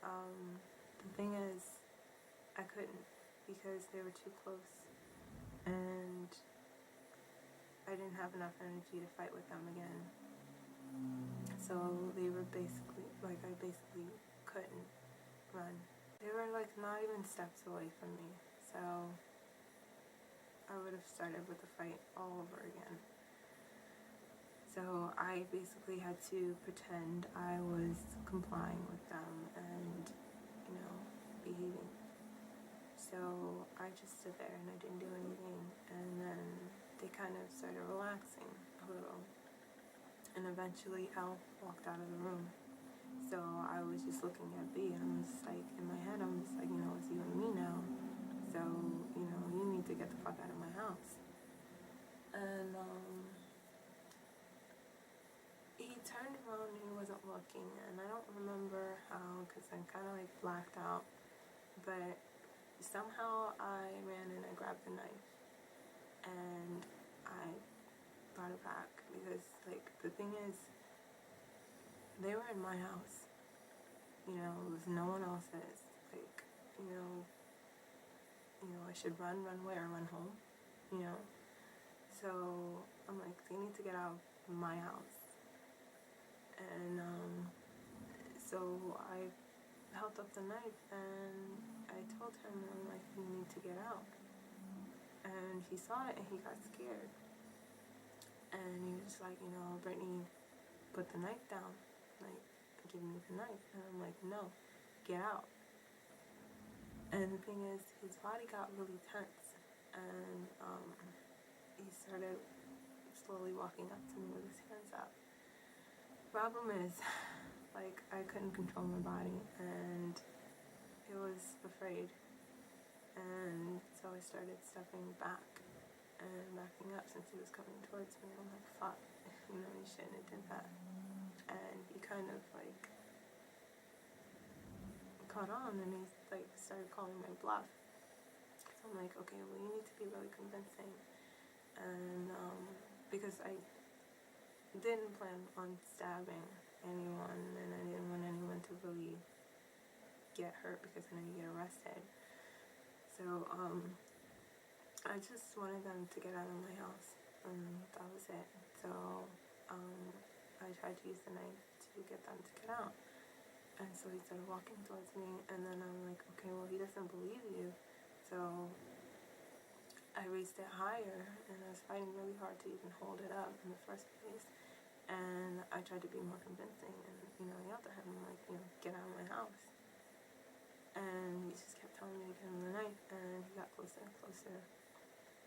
The thing is, I couldn't because they were too close, and I didn't have enough energy to fight with them again. So they were basically, like, I basically couldn't run. They were like not even steps away from me, so I would have started with the fight all over again. So I basically had to pretend I was complying with them and, you know, behaving. So I just stood there and I didn't do anything, and then they kind of started relaxing a little. And eventually Elle walked out of the room. So I was just looking at B, and I'm just like, in my head, I'm just like, you know, it's you and me now. So, you know, you need to get the fuck out of my house. And he turned around and he wasn't looking, and I don't remember how, because I'm kind of like blacked out. But somehow I ran and I grabbed the knife, and I brought it back because, like, the thing is, they were in my house. You know, it was no one else's. Like, you know, I should run where? Run home? You know? So I'm like, they need to get out of my house. And so I held up the knife and I told him, I'm like, you need to get out. And he saw it and he got scared. And he was just like, you know, Brittany, put the knife down. Like, give me the knife. And I'm like, no, get out. And the thing is, his body got really tense. And he started slowly walking up to me with his hands up. Problem is, like, I couldn't control my body. And it was afraid. And so I started stepping back and backing up since he was coming towards me. I'm like, fuck, you know, you shouldn't have did that. And he kind of like caught on and he like started calling my bluff. So I'm like, okay, well, you need to be really convincing. And because I didn't plan on stabbing anyone and I didn't want anyone to really get hurt because I know you get arrested. So I just wanted them to get out of my house, and that was it. So I tried to use the knife to get them to get out. And so he started walking towards me, and then I'm like, okay, well, he doesn't believe you. So I raised it higher, and I was fighting really hard to even hold it up in the first place. And I tried to be more convincing, and, you know, I yelled at him, like, you know, get out of my house. And he just kept telling me to give him the knife, and he got closer and closer.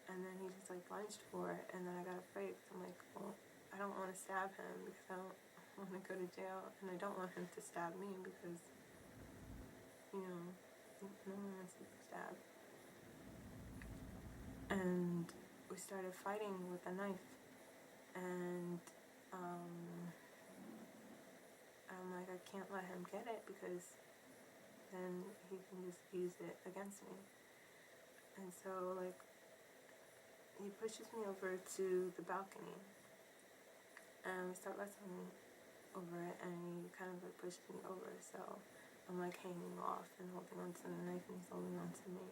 And then he just like lunged for it, and then I got afraid because I'm like, well, I don't want to stab him because I don't want to go to jail, and I don't want him to stab me because, you know, no one wants to be stabbed. And we started fighting with a knife, and I'm like, I can't let him get it because then he can just use it against me. And so, like, he pushes me over to the balcony, and we start wrestling over it, and he kind of like pushes me over. So I'm like hanging off and holding onto the knife, and he's holding onto me.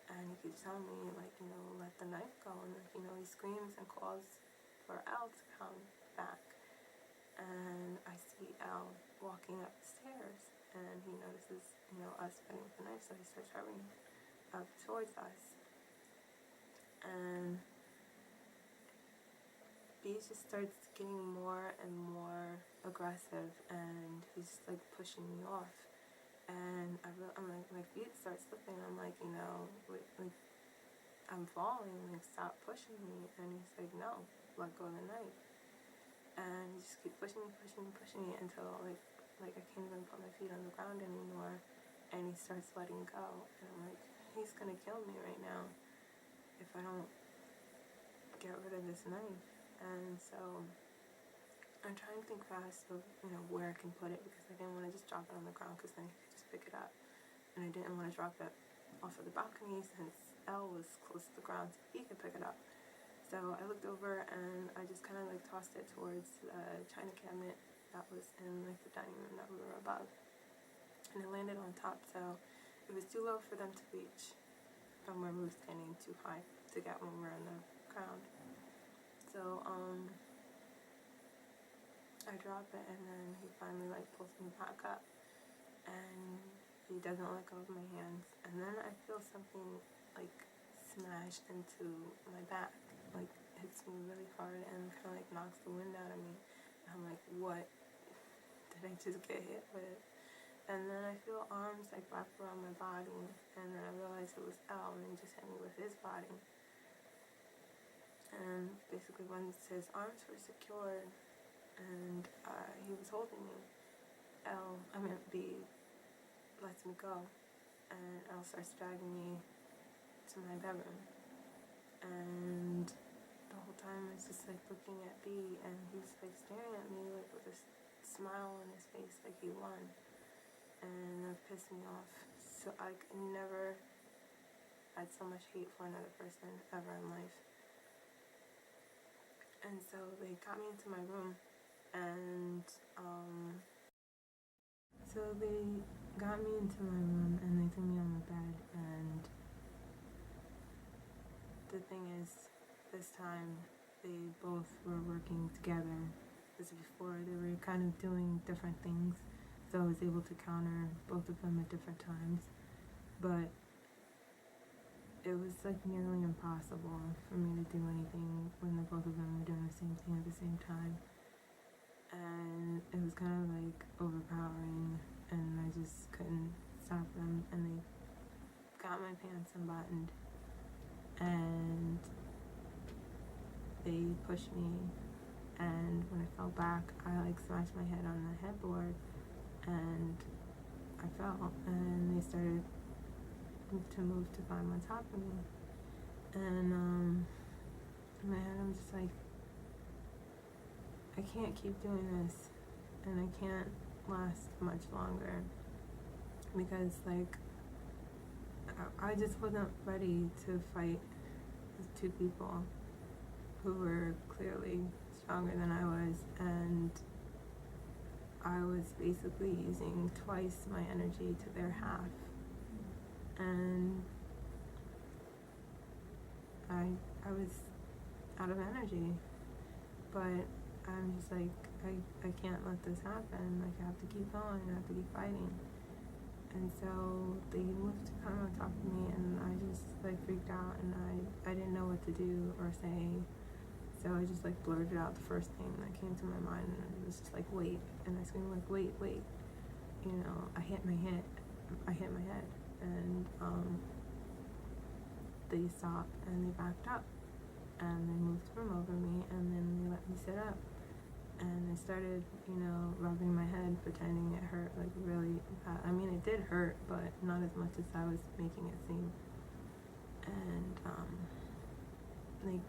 And he keeps telling me, like, let the knife go. And, like, he screams and calls for Elle to come back. And I see Elle walking up the stairs, and he notices, us fighting with the knife, so he starts hurrying up towards us. And B just starts getting more and more aggressive, and he's like pushing me off. And I'm like, my feet start slipping. I'm like, like I'm falling. Like, stop pushing me. And he's like, no, let go of the knife. And he just keeps pushing me until like I can't even put my feet on the ground anymore. And he starts letting go. And I'm like, he's gonna kill me right now if I don't get rid of this knife. And so I'm trying to think fast of, where I can put it, because I didn't want to just drop it on the ground, because then he could just pick it up. And I didn't want to drop it off of the balcony, since Elle was close to the ground, so he could pick it up. So I looked over, and I just kind of like tossed it towards the china cabinet that was in like the dining room that we were above. And it landed on top, so it was too low for them to reach from where we were standing, too high to get when we were on the ground. So, I drop it, and then he finally like pulls me back up, and he doesn't let go of my hands. And then I feel something like smashed into my back, like hits me really hard and kind of like knocks the wind out of me. And I'm like, what did I just get hit with? And then I feel arms like wrapped around my body, and then I realized it was Elle, and he just hit me with his body. And basically once his arms were secured and he was holding me, B lets me go, and Elle starts dragging me to my bedroom. And the whole time I was just like looking at B, and he's like staring at me like with a smile on his face, like he won. And it pissed me off. So I never had so much hate for another person ever in life. And so they got me into my room, and they threw me on my bed. And the thing is, this time they both were working together. As before, they were kind of doing different things, so I was able to counter both of them at different times. But it was like nearly impossible for me to do anything when the both of them were doing the same thing at the same time. And it was kind of like overpowering, and I just couldn't stop them. And they got my pants unbuttoned, and they pushed me, and when I fell back, I like smashed my head on the headboard, and I fell, and they started to move to climb on top of me. And in my head, I'm just like, I can't keep doing this, and I can't last much longer, because like I just wasn't ready to fight with two people who were clearly stronger than I was, and I was basically using twice my energy to their half. And I was out of energy, but I'm just like, I can't let this happen. Like, I have to keep going, I have to keep fighting. And so they moved to come on top of me, and I just like freaked out, and I didn't know what to do or say. So I just like blurted out the first thing that came to my mind, and it was just like, wait. And I screamed like, wait. I hit my head. And they stopped, and they backed up, and they moved the room over me, and then they let me sit up. And they started, rubbing my head, pretending it hurt, like really bad. I mean, it did hurt, but not as much as I was making it seem. And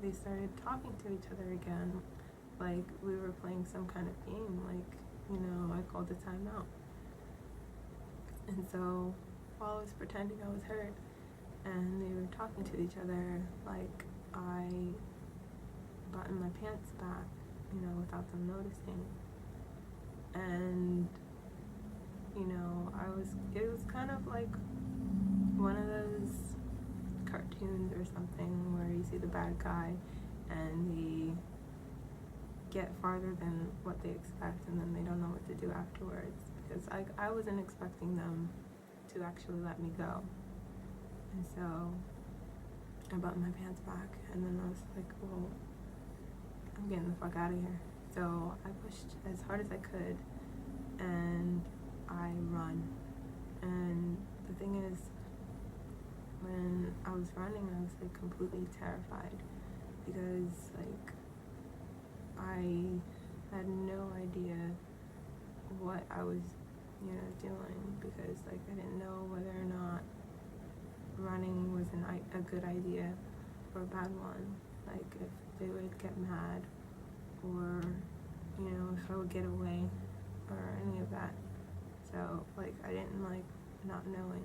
they started talking to each other again, like we were playing some kind of game, like, I called the timeout. And so while I was pretending I was hurt, and they were talking to each other, like I buttoned my pants back, without them noticing. And it was kind of like one of those cartoons or something where you see the bad guy and they get farther than what they expect and then they don't know what to do afterwards, because I wasn't expecting them to actually let me go. And so I buttoned my pants back and then I was like, well, I'm getting the fuck out of here. So I pushed as hard as I could and I run. And the thing is, when I was running, I was like completely terrified because like I had no idea what I was, doing, because like I didn't know whether or not running was a good idea or a bad one. Like if they would get mad or, if I would get away or any of that. So like I didn't like not knowing.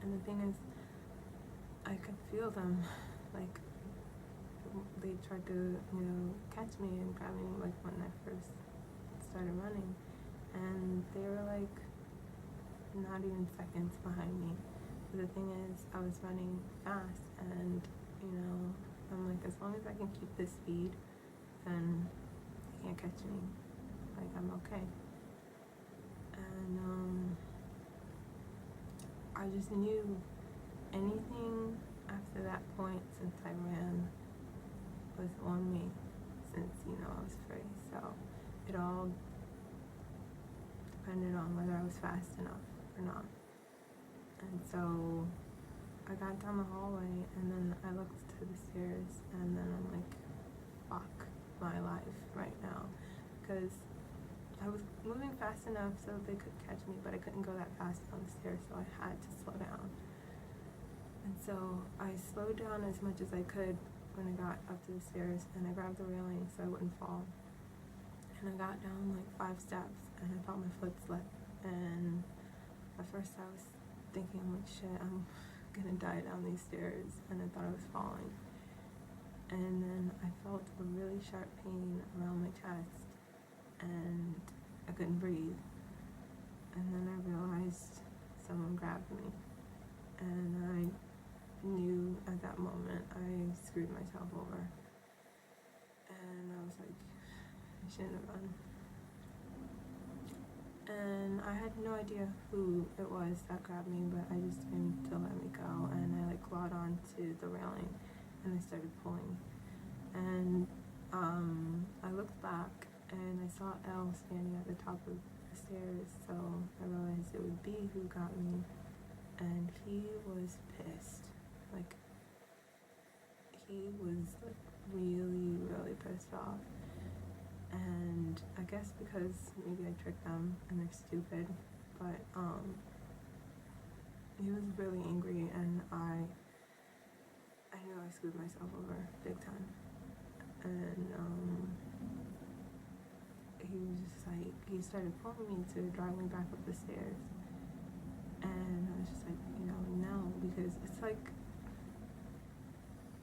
And the thing is, I could feel them, like they tried to, catch me and grab me like when I first started running, and they were like not even seconds behind me. But the thing is, I was running fast, and I'm like, as long as I can keep this speed, then they can't catch me. Like I'm okay. And I just knew anything after that point, since I ran, was on me, since I was free. So it all depended on whether I was fast enough or not. And so I got down the hallway and then I looked to the stairs and then I'm like, fuck my life right now, because I was moving fast enough so they could catch me, but I couldn't go that fast down the stairs, so I had to slow down. And so I slowed down as much as I could when I got up to the stairs, and I grabbed the railing so I wouldn't fall. And I got down like 5 steps and I felt my foot slip, and at first I was thinking, I'm like, shit, I'm gonna die down these stairs, and I thought I was falling. And then I felt a really sharp pain around my chest and I couldn't breathe. And then I realized someone grabbed me, and I knew at that moment I screwed myself over. And I was like, I shouldn't have run. And I had no idea who it was that grabbed me, but I just screamed to let me go, and I like clawed onto the railing and I started pulling. And I looked back and I saw Elle standing at the top of the stairs, so I realized it would be who got me, and he was pissed. Like, he was like really, really pissed off. And I guess because maybe I tricked them and they're stupid, but he was really angry, and I knew I screwed myself over big time. And he was just like, he started pulling me to drag me back up the stairs, and I was just like, no, because it's like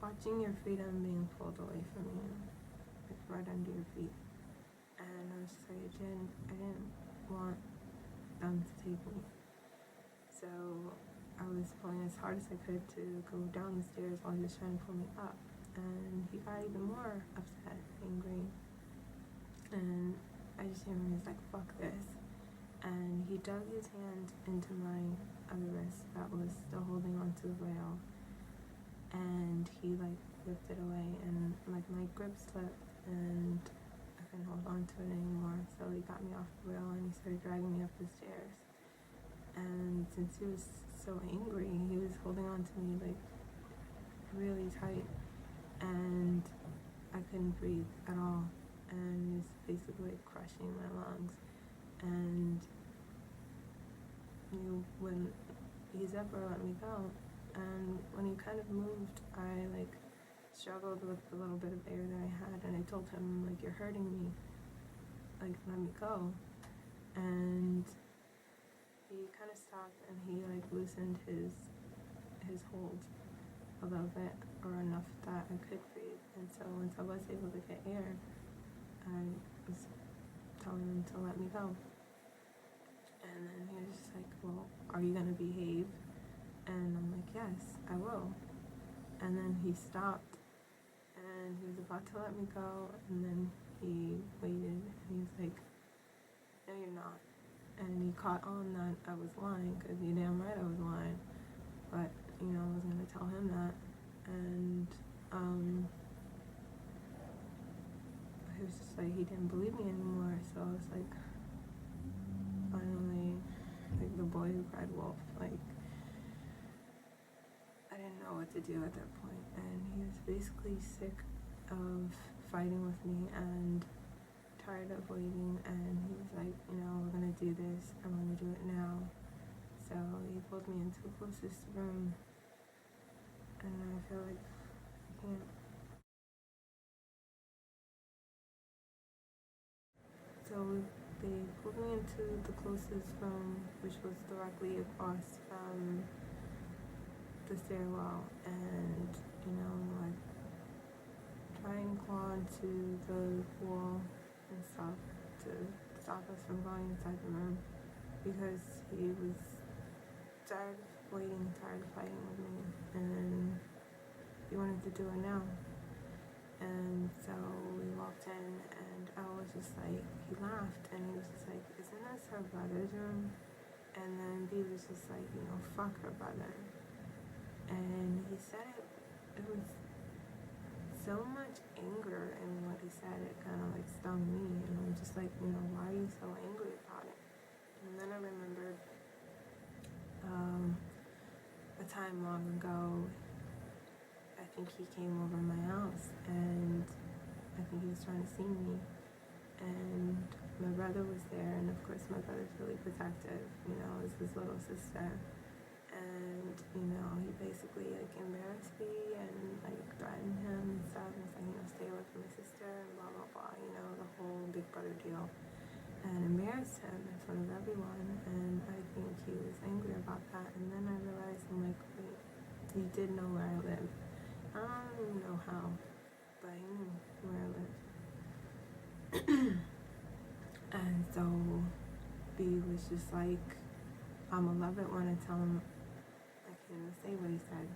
watching your freedom being pulled away from you, like right under your feet. And I was just like, I didn't want them to take me. So I was pulling as hard as I could to go down the stairs while he was trying to pull me up. And he got even more upset, angry. And I just hear him, he's like, fuck this. And he dug his hand into my other wrist that was still holding onto the rail. And he like ripped it away, and like my grip slipped and I couldn't hold on to it anymore. So he got me off the rail and he started dragging me up the stairs. And since he was so angry, he was holding on to me like really tight, and I couldn't breathe at all, and he was basically like crushing my lungs. And when he's ever let me go, and when he kind of moved, I like struggled with the little bit of air that I had, and I told him, like, you're hurting me, like, let me go. And he kind of stopped, and he like loosened his hold a little bit, or enough that I could breathe. And so once I was able to get air, I was telling him to let me go. And then he was just like, well, are you gonna behave? And I'm like, yes, I will. And then he stopped and he was about to let me go, and then he waited and he was like, no, you're not. And he caught on that I was lying, because you damn right I was lying. But, you know, I wasn't gonna tell him that. And he was just like, he didn't believe me anymore. So I was like, finally, like the boy who cried wolf. Like, I didn't know what to do at that point. And he was basically sick of fighting with me and tired of waiting. And he was like, you know, we're gonna do this. I'm gonna do it now. So he pulled me into the closest room. And I feel like I can't. So they pulled me into the closest room, which was directly across from the stairwell, and, you know, like, try and claw onto the wall and stuff to stop us from going inside the room, because he was tired of waiting, tired of fighting with me, and he wanted to do it now. And so we walked in, and I was just like, he laughed, and he was just like, isn't this her brother's room? And then B was just like, you know, fuck her brother. And he said it was so much anger in what he said, it kind of like stung me. And I'm just like, you know, why are you so angry about it? And then I remembered a time long ago, I think he came over my house, and I think he was trying to see me. And my brother was there, and of course my brother's really protective, you know, as his little sister. And, you know, he basically, like, embarrassed me and, like, threatened him and stuff, and was like, you know, stay away from my sister, and blah, blah, blah, you know, the whole big brother deal. And embarrassed him in front of everyone, and I think he was angry about that. And then I realized, I'm like, wait, he did know where I lived. I don't even know how, but he knew where I lived. And so B was just like, I'ma love it when I tell him. I can't even say what he said.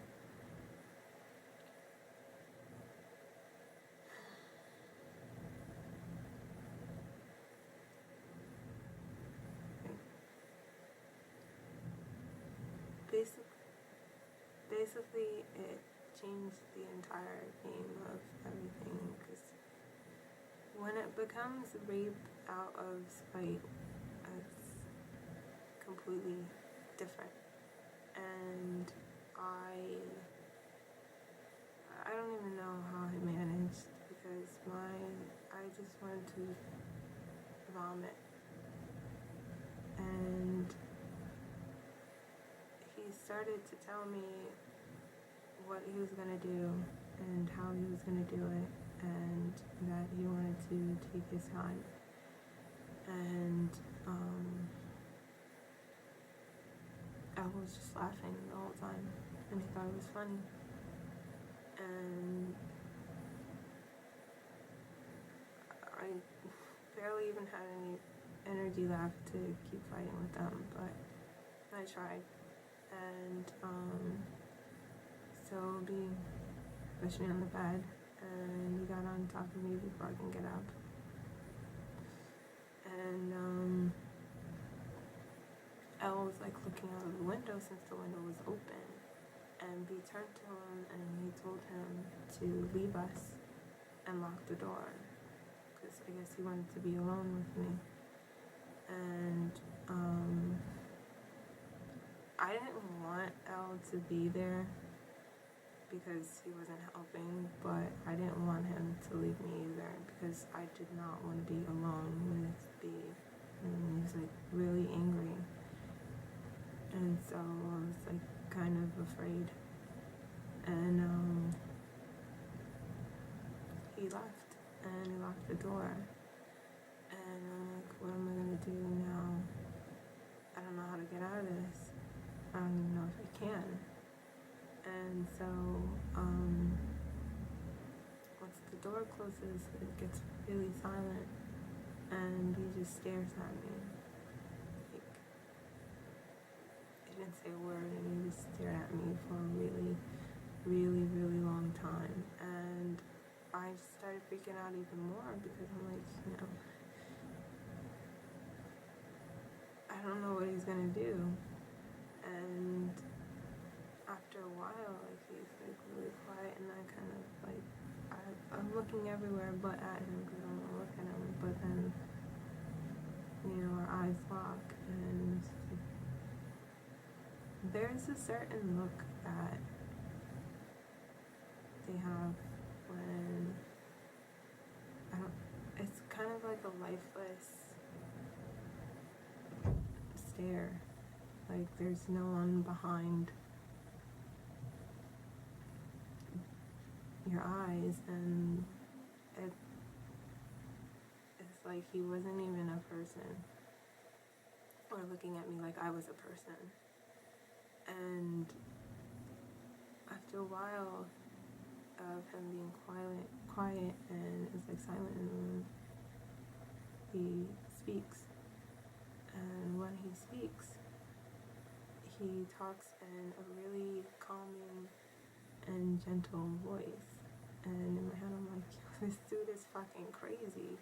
Basically, it changed the entire game of everything, because when it becomes rape out of spite, it's completely different. And I don't even know how I managed, because I just wanted to vomit. And he started to tell me what he was gonna do and how he was gonna do it, and that he wanted to take his time. And I was just laughing the whole time, and he thought it was funny. And I barely even had any energy left to keep fighting with them, but I tried. And so B pushed me on the bed, and he got on top of me before I can get up. And Elle was like looking out of the window, since the window was open, and B turned to him and he told him to leave us and lock the door, because I guess he wanted to be alone with me. And I didn't want Elle to be there because he wasn't helping, but I didn't want him to leave me either, because I did not want to be alone with B. And he was like really angry, and so I was like kind of afraid. And he left, and he locked the door, and I'm like, what am I gonna do now? I don't know how to get out of this. I don't even know if I can. And so once the door closes, it gets really silent, and he just stares at me, like say a word, and he just stared at me for a really, really, really long time. And I started freaking out even more because I'm like, I don't know what he's gonna do. And after a while, like, he's like really quiet, and I kind of like, I'm looking everywhere but at him because I want to look at him. But then, our eyes lock, and there's a certain look that they have when it's kind of like a lifeless stare. Like there's no one behind your eyes, and it's like he wasn't even a person, or looking at me like I was a person. And after a while of him being quiet and it's like silent in the room, he speaks. And when he speaks, he talks in a really calming and gentle voice. And in my head I'm like, this dude is fucking crazy.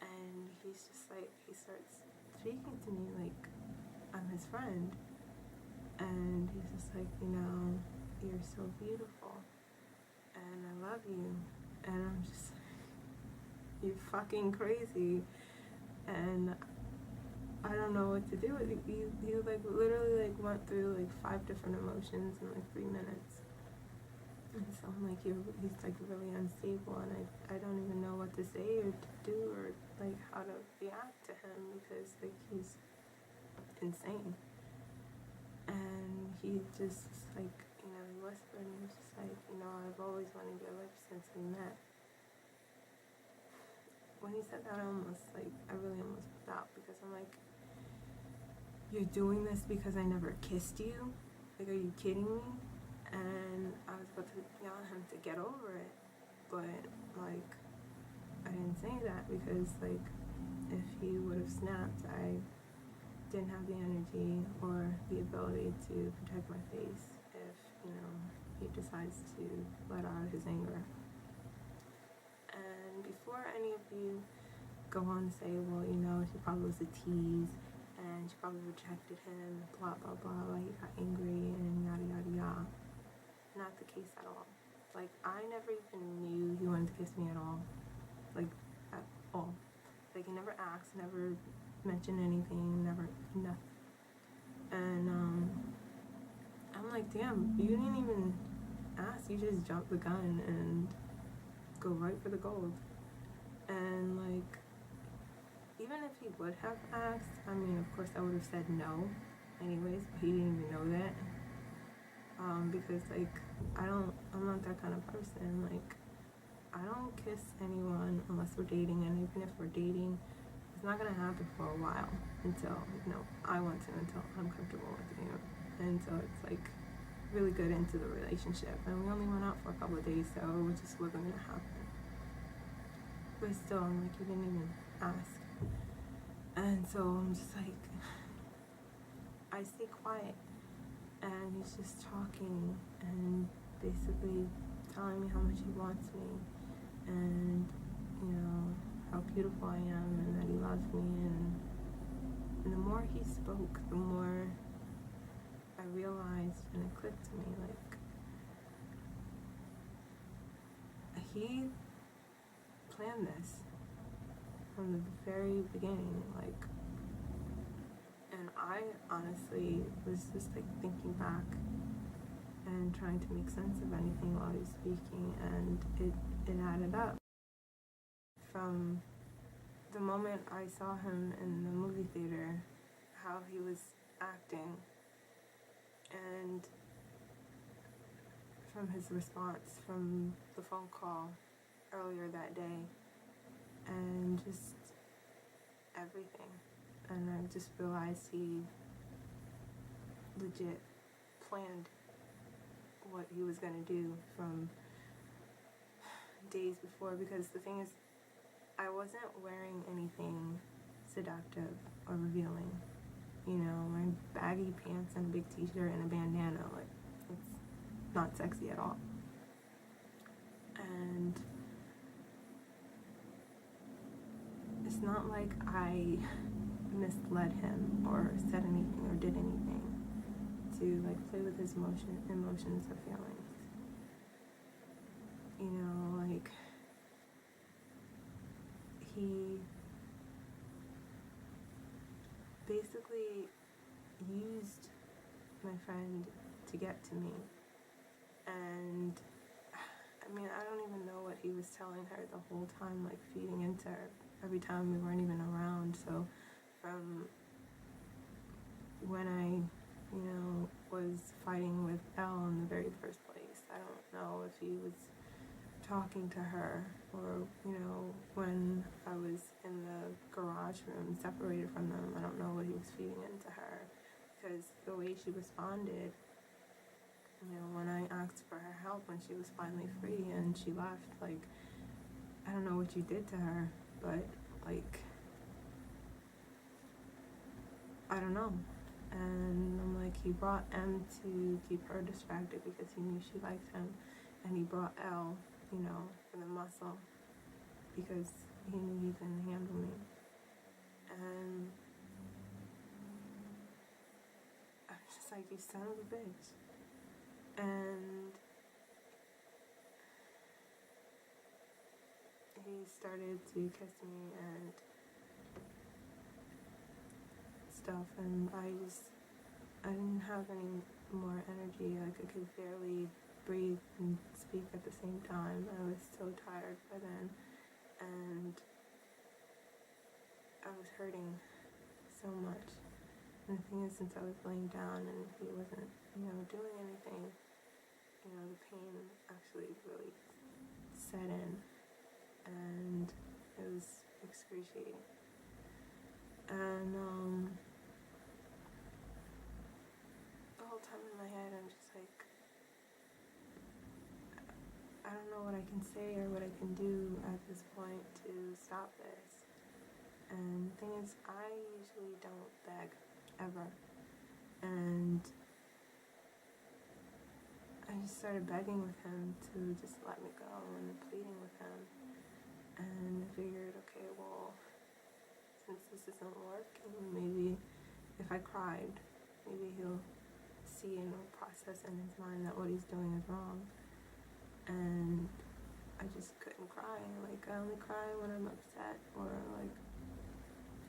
And he's just like, he starts speaking to me like I'm his friend. And he's just like, you're so beautiful. And I love you. And I'm just like, you're fucking crazy. And I don't know what to do with it. He like literally like went through like 5 different emotions in like 3 minutes. And so I'm like, he's like really unstable, and I don't even know what to say or to do or like how to react to him because like he's insane. And he just like, he whispered, and he was just like, I've always wanted your lips since we met. When he said that, I really almost flipped out because I'm like, you're doing this because I never kissed you? Like, are you kidding me? And I was about to yell at him to get over it, but like, I didn't say that because like, if he would have snapped, I didn't have the energy or the ability to protect my face if, he decides to let out his anger. And before any of you go on to say, well, she probably was a tease and she probably rejected him, blah, blah, blah, he got angry and yada, yada, yada. Not the case at all. Like, I never even knew he wanted to kiss me at all. Like, at all. Like, he never asked, never mentioned anything, never, nothing. And, I'm like, damn, you didn't even ask, you just jumped the gun and go right for the gold. And, like, even if he would have asked, of course I would have said no anyways, but he didn't even know that. Because, like, I'm not that kind of person. Like, I don't kiss anyone unless we're dating, and even if we're dating, it's not gonna happen for a while until, I want to, until I'm comfortable with you, until it's, like, really good into the relationship. And we only went out for a couple of days, so it just wasn't gonna happen. But still, I'm like, you didn't even ask. And so I'm just like, I stay quiet. And he's just talking and basically telling me how much he wants me and, how beautiful I am and that he loves me. And the more he spoke, the more I realized, and it clicked to me, like, he planned this from the very beginning, like, and I honestly was just like thinking back and trying to make sense of anything while he was speaking, and it added up. From the moment I saw him in the movie theater, how he was acting, and from his response from the phone call earlier that day, and just everything. And I just realized he legit planned what he was going to do from days before, because the thing is, I wasn't wearing anything seductive or revealing. you know, wearing baggy pants and a big t-shirt and a bandana. Like, it's not sexy at all. And it's not like I misled him or said anything or did anything to like play with his emotions or feelings. You know, like, he basically used my friend to get to me. And I mean, I don't even know what he was telling her the whole time, like feeding into her every time we weren't even around. So from when I, you know, was fighting with Elle in the very first place, I don't know if he was talking to her, or, you know, when I was in the garage room separated from them, I don't know what he was feeding into her, because the way she responded, you know, when I asked for her help when she was finally free and she left, like, I don't know what you did to her, but, like, I don't know. And I'm like, he brought M to keep her distracted because he knew she liked him, and he brought L, you know, for the muscle, because he knew he couldn't handle me. And I was just like, you son of a bitch. And he started to kiss me and stuff, and I didn't have any more energy. Like, I could barely breathe and speak at the same time. I was so tired by then, and I was hurting so much. And the thing is, since I was laying down and he wasn't, you know, doing anything, you know, the pain actually really set in, and it was excruciating. And the whole time in my head, I'm just like, I don't know what I can say or what I can do at this point to stop this. And the thing is, I usually don't beg, ever. And I just started begging with him to just let me go and pleading with him. And I figured, okay, well, since this isn't working, maybe if I cried, maybe he'll see and process in his mind that what he's doing is wrong. And I just couldn't cry. Like, I only cry when I'm upset, or like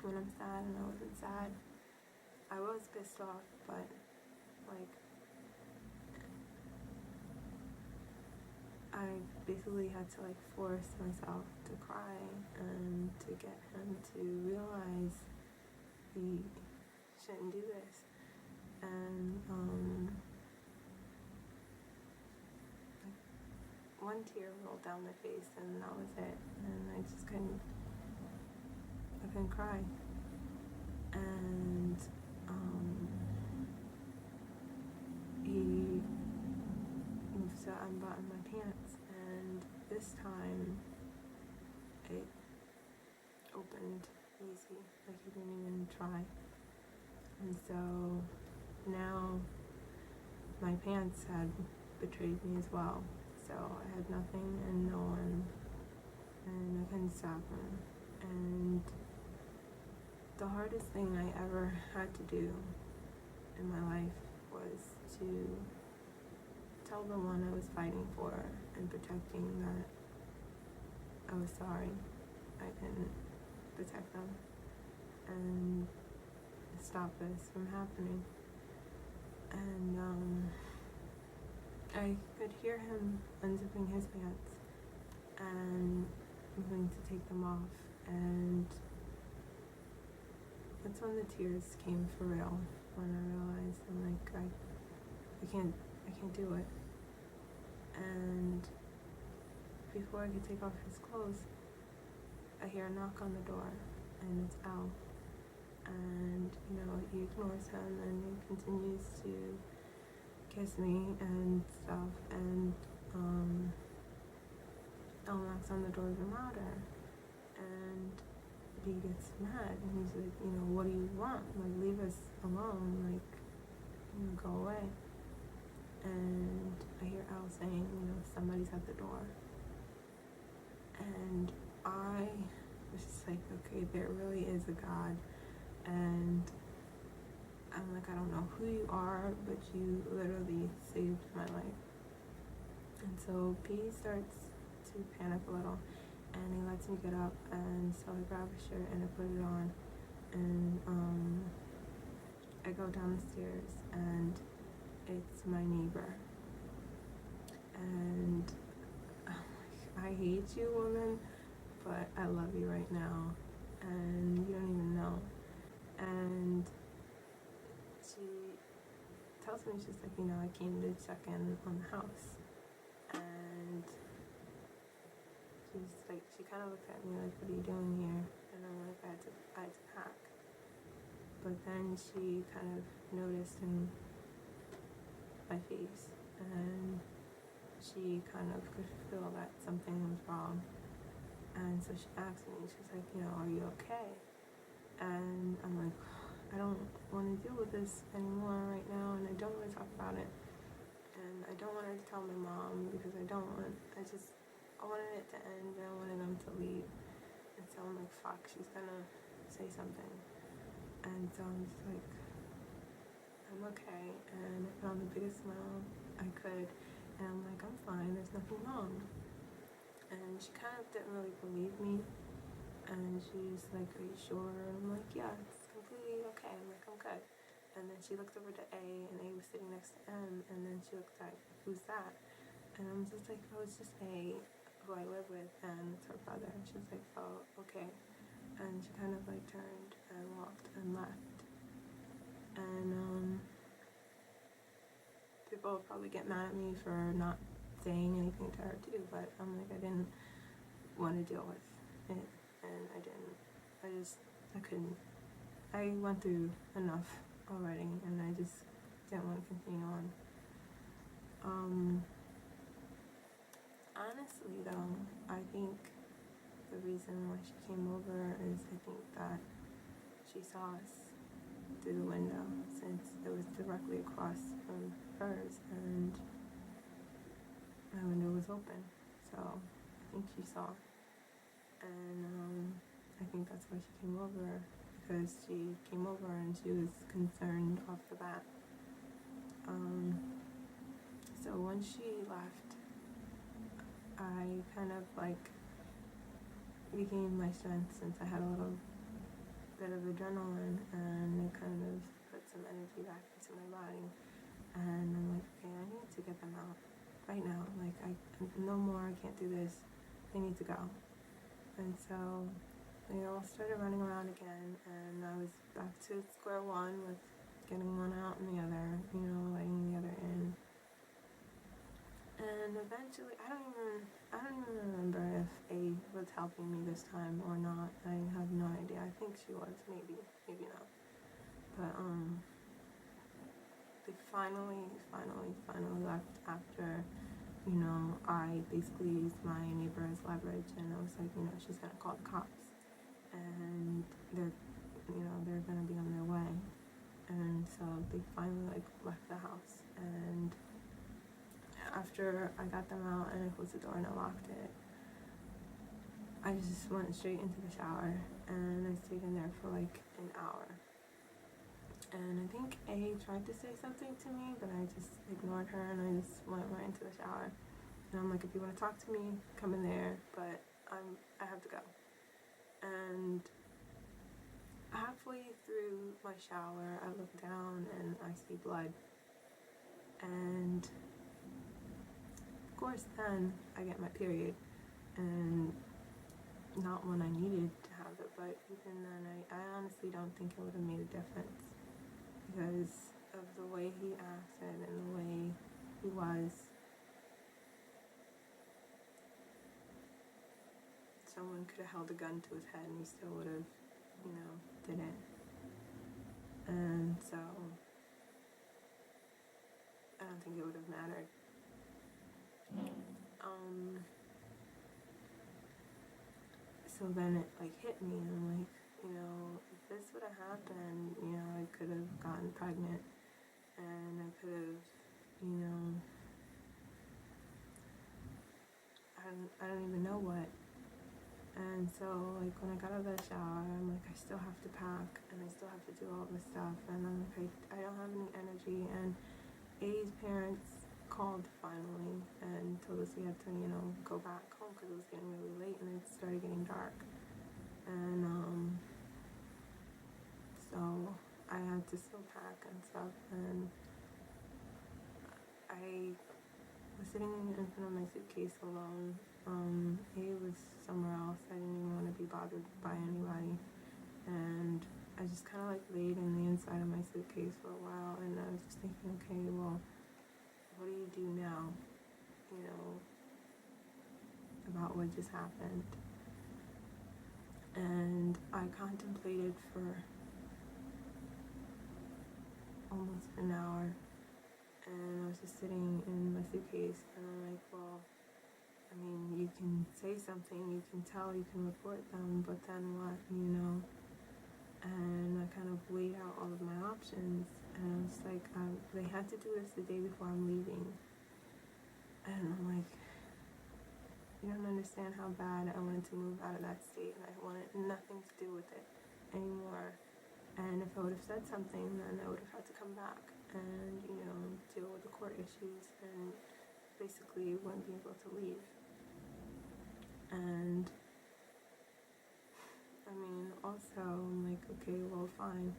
when I'm sad, and I wasn't sad. I was pissed off, but like, I basically had to like force myself to cry and to get him to realize he shouldn't do this. And one tear rolled down my face, and that was it. And I couldn't cry. And he moves to unbutton my pants, and this time it opened easy, like he didn't even try. And so now my pants had betrayed me as well. So I had nothing and no one, and I couldn't stop him. And the hardest thing I ever had to do in my life was to tell the one I was fighting for and protecting that I was sorry I didn't protect them and stop this from happening. And I could hear him unzipping his pants and moving to take them off, and that's when the tears came for real, when I realized I'm like, I can't do it. And before I could take off his clothes, I hear a knock on the door, and it's Al. And, you know, he ignores him and he continues to kiss me and stuff, and Al knocks on the door even louder, and he gets mad and he's like, you know, what do you want? Like, leave us alone. Like, you know, go away. And I hear Al saying, you know, somebody's at the door. And I was just like, okay, there really is a God. And I'm like, I don't know who you are, but you literally saved my life. And so P starts to panic a little, and he lets me get up, and so I grab a shirt and I put it on, and I go down the stairs, and it's my neighbor. And I'm like, I hate you, woman, but I love you right now, and you don't even know. And she tells me, she's like, you know, I came to check in on the house. And she's like, she kind of looked at me like, what are you doing here? And I'm like, I had to pack. But then she kind of noticed in my face, and she kind of could feel that something was wrong. And so she asked me, she's like, you know, are you okay? And I'm like, I don't want to deal with this anymore right now, and I don't want to talk about it. And I don't want her to tell my mom because I wanted it to end, and I wanted them to leave. And so I'm like, fuck, she's gonna say something. And so I'm just like, I'm okay. And I put on the biggest smile I could, and I'm like, I'm fine, there's nothing wrong. And she kind of didn't really believe me, and she's like, are you sure? And I'm like, yeah, it's completely okay. I'm like, I'm good. And then she looked over to A, and A was sitting next to M, and then she looked at, who's that? And I'm just like, oh, it's just A, who I live with, and it's her brother. And she's like, oh, okay. And she kind of like turned and walked and left. And people will probably get mad at me for not saying anything to her too, but I'm like, I didn't want to deal with it, and I couldn't. I went through enough already, and I just didn't want to continue on. Honestly though, I think the reason why she came over is I think that she saw us through the window, since it was directly across from hers, and my window was open, so I think she saw. And I think that's why she came over, because she came over and she was concerned off the bat. So when she left, I kind of like regained my strength, since I had a little bit of adrenaline, and it kind of put some energy back into my body. And I'm like, okay, I need to get them out right now. Like, no more, I can't do this. They need to go. And so they all started running around again, and I was back to square one with getting one out and the other, you know, letting the other in. And eventually, I don't even remember if A was helping me this time or not. I have no idea. I think she was, maybe not. But they finally left after, you know, I basically used my neighbor as leverage, and I was like, you know, she's gonna call the cops, and they're gonna be on their way. And so they finally like left the house, and after I got them out and I closed the door and I locked it, I just went straight into the shower, and I stayed in there for like an hour. And I think A tried to say something to me, but I just ignored her, and I just went right into the shower. And I'm like, if you want to talk to me, come in there, but I have to go. And halfway through my shower, I look down and I see blood. And of course then I get my period, and not when I needed to have it, but even then I honestly don't think it would have made a difference, because of the way he acted and the way he was. Someone could have held a gun to his head and he still would have, you know, didn't. And so I don't think it would have mattered. so then it like hit me, and I'm like, you know, if this would have happened, you know, I could have gotten pregnant, and I could have, you know, I don't even know what. And so, like, when I got out of the shower, I'm like, I still have to pack, and I still have to do all this stuff, and I'm like, I don't have any energy. And A's parents called finally and told us we had to, you know, go back home because it was getting really late and it started getting dark. And so I had to still pack and stuff, and I was sitting in front of my suitcase alone. A was somewhere else. I didn't even want to be bothered by anybody. And I just kind of like laid in the inside of my suitcase for a while, and I was just thinking, okay, well, what do you do now? You know, about what just happened. And I contemplated for almost an hour, and I was just sitting in my suitcase, and I'm like, well, I mean, you can say something, you can tell, you can report them, but then what, you know? And I kind of weighed out all of my options, and I was like, they had to do this the day before I'm leaving. And I'm like, you don't understand how bad I wanted to move out of that state, and I wanted nothing to do with it anymore. And if I would have said something, then I would have had to come back and, you know, deal with the court issues, and basically wouldn't be able to leave. And I mean, also, I'm like, okay, well, fine.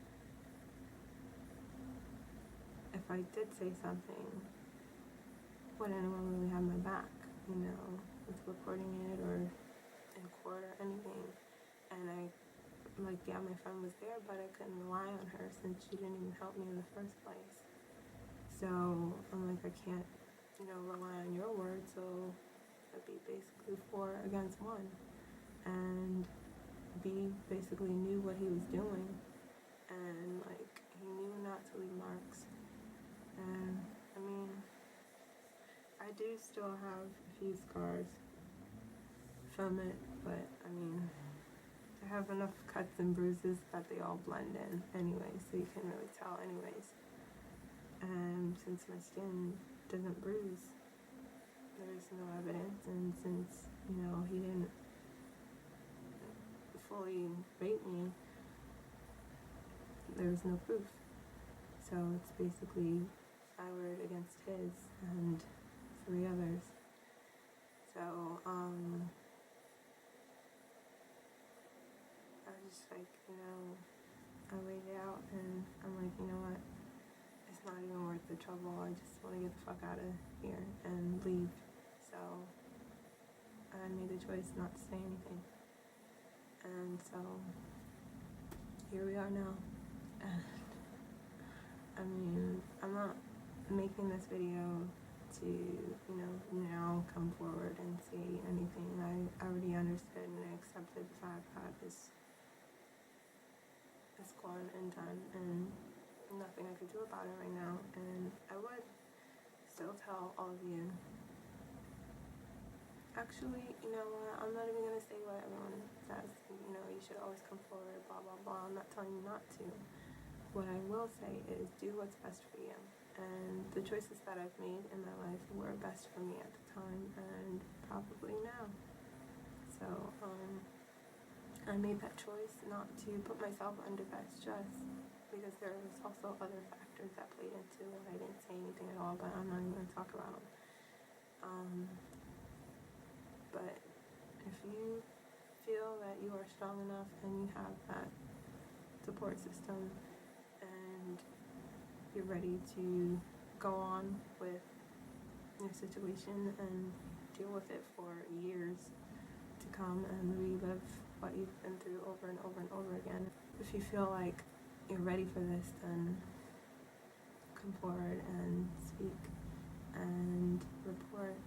If I did say something, would anyone really have my back, you know, with reporting it or in court or anything? And I, like, yeah, my friend was there, but I couldn't rely on her since she didn't even help me in the first place. So I'm like, I can't, you know, rely on your word, so it'd be basically 4 against 1. And B basically knew what he was doing, and like he knew not to leave marks. And I mean, I do still have a few scars from it, but I mean, I have enough cuts and bruises that they all blend in anyway, so you can't really tell anyways. And since my skin doesn't bruise, there's no evidence, and since, you know, he didn't fully rape me, there's no proof. So it's basically my word against his and 3 others. So, I was just like, you know, I weighed it out, and I'm like, you know what, it's not even worth the trouble. I just want to get the fuck out of here and leave. So I made the choice not to say anything. And so here we are now. And I mean, I'm not making this video to, you know, now come forward and say anything. I already understood and accepted the fact that it's gone and done, and nothing I could do about it right now. And I would still tell all of you. Actually, you know what, I'm not even going to say what everyone says. You know, you should always come forward, blah, blah, blah. I'm not telling you not to. What I will say is do what's best for you. And the choices that I've made in my life were best for me at the time, and probably now. So, I made that choice not to put myself under that stress, because there was also other factors that played into it. I didn't say anything at all, but I'm not even going to talk about them. But if you feel that you are strong enough and you have that support system and you're ready to go on with your situation and deal with it for years to come and relive what you've been through over and over and over again, if you feel like you're ready for this, then come forward and speak and report,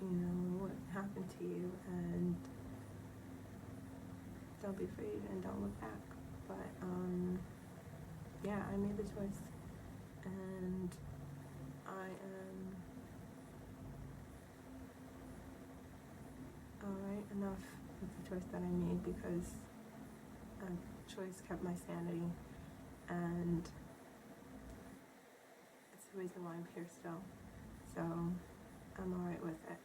you know, what happened to you, and don't be afraid and don't look back. But yeah, I made the choice, and I am alright enough with the choice that I made because a choice kept my sanity, and it's the reason why I'm here still. So I'm alright with it.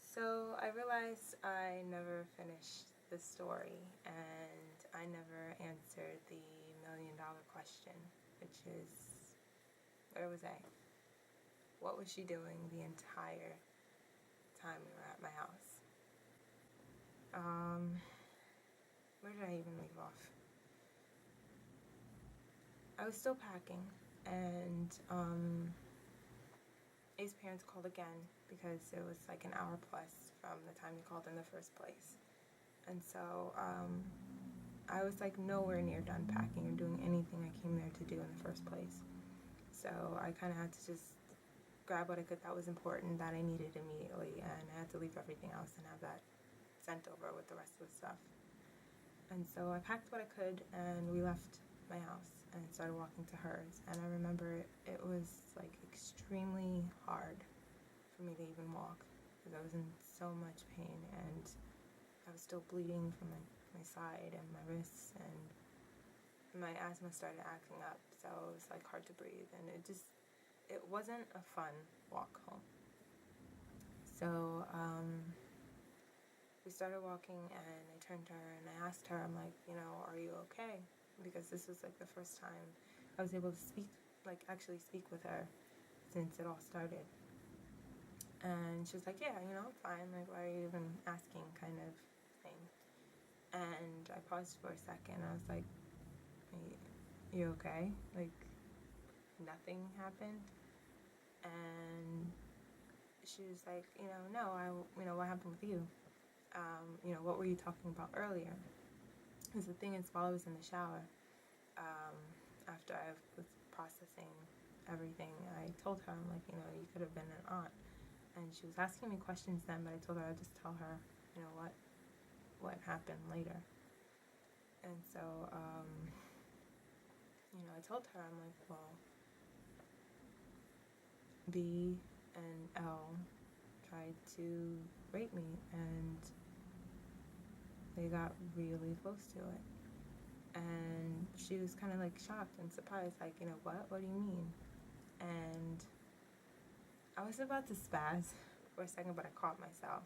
So I realized I never finished the story, and I never answered the $1,000,000 question, which is, where was I? What was she doing the entire time we were at my house? Where did I even leave off? I was still packing, and A's parents called again because it was like an hour plus from the time they called in the first place. And so I was like nowhere near done packing or doing anything I came there to do in the first place. So I kind of had to just grab what I could that was important, that I needed immediately, and I had to leave everything else and have that sent over with the rest of the stuff. And so I packed what I could, and we left my house and started walking to hers. And I remember it was like extremely hard for me to even walk because I was in so much pain, and I was still bleeding from my side and my wrists, and my asthma started acting up, so it was like hard to breathe, and it wasn't a fun walk home. So we started walking, and I turned to her and I asked her, I'm like, are you okay? Because this was like the first time I was able to speak, like actually speak with her since it all started. And she was like, yeah, I'm fine, like why are you even asking, kind of thing. And I paused for a second. I was like, you okay? Like nothing happened? And she was like, no, what happened with you? What were you talking about earlier? Because the thing is, while I was in the shower, after I was processing everything, I told her, I'm like, you could have been an aunt. And she was asking me questions then, but I told her I'd just tell her, what happened later. And so, I told her, I'm like, well, B and L tried to rape me, and they got really close to it. And she was kind of like shocked and surprised, like, what do you mean? And I was about to spaz for a second, but I caught myself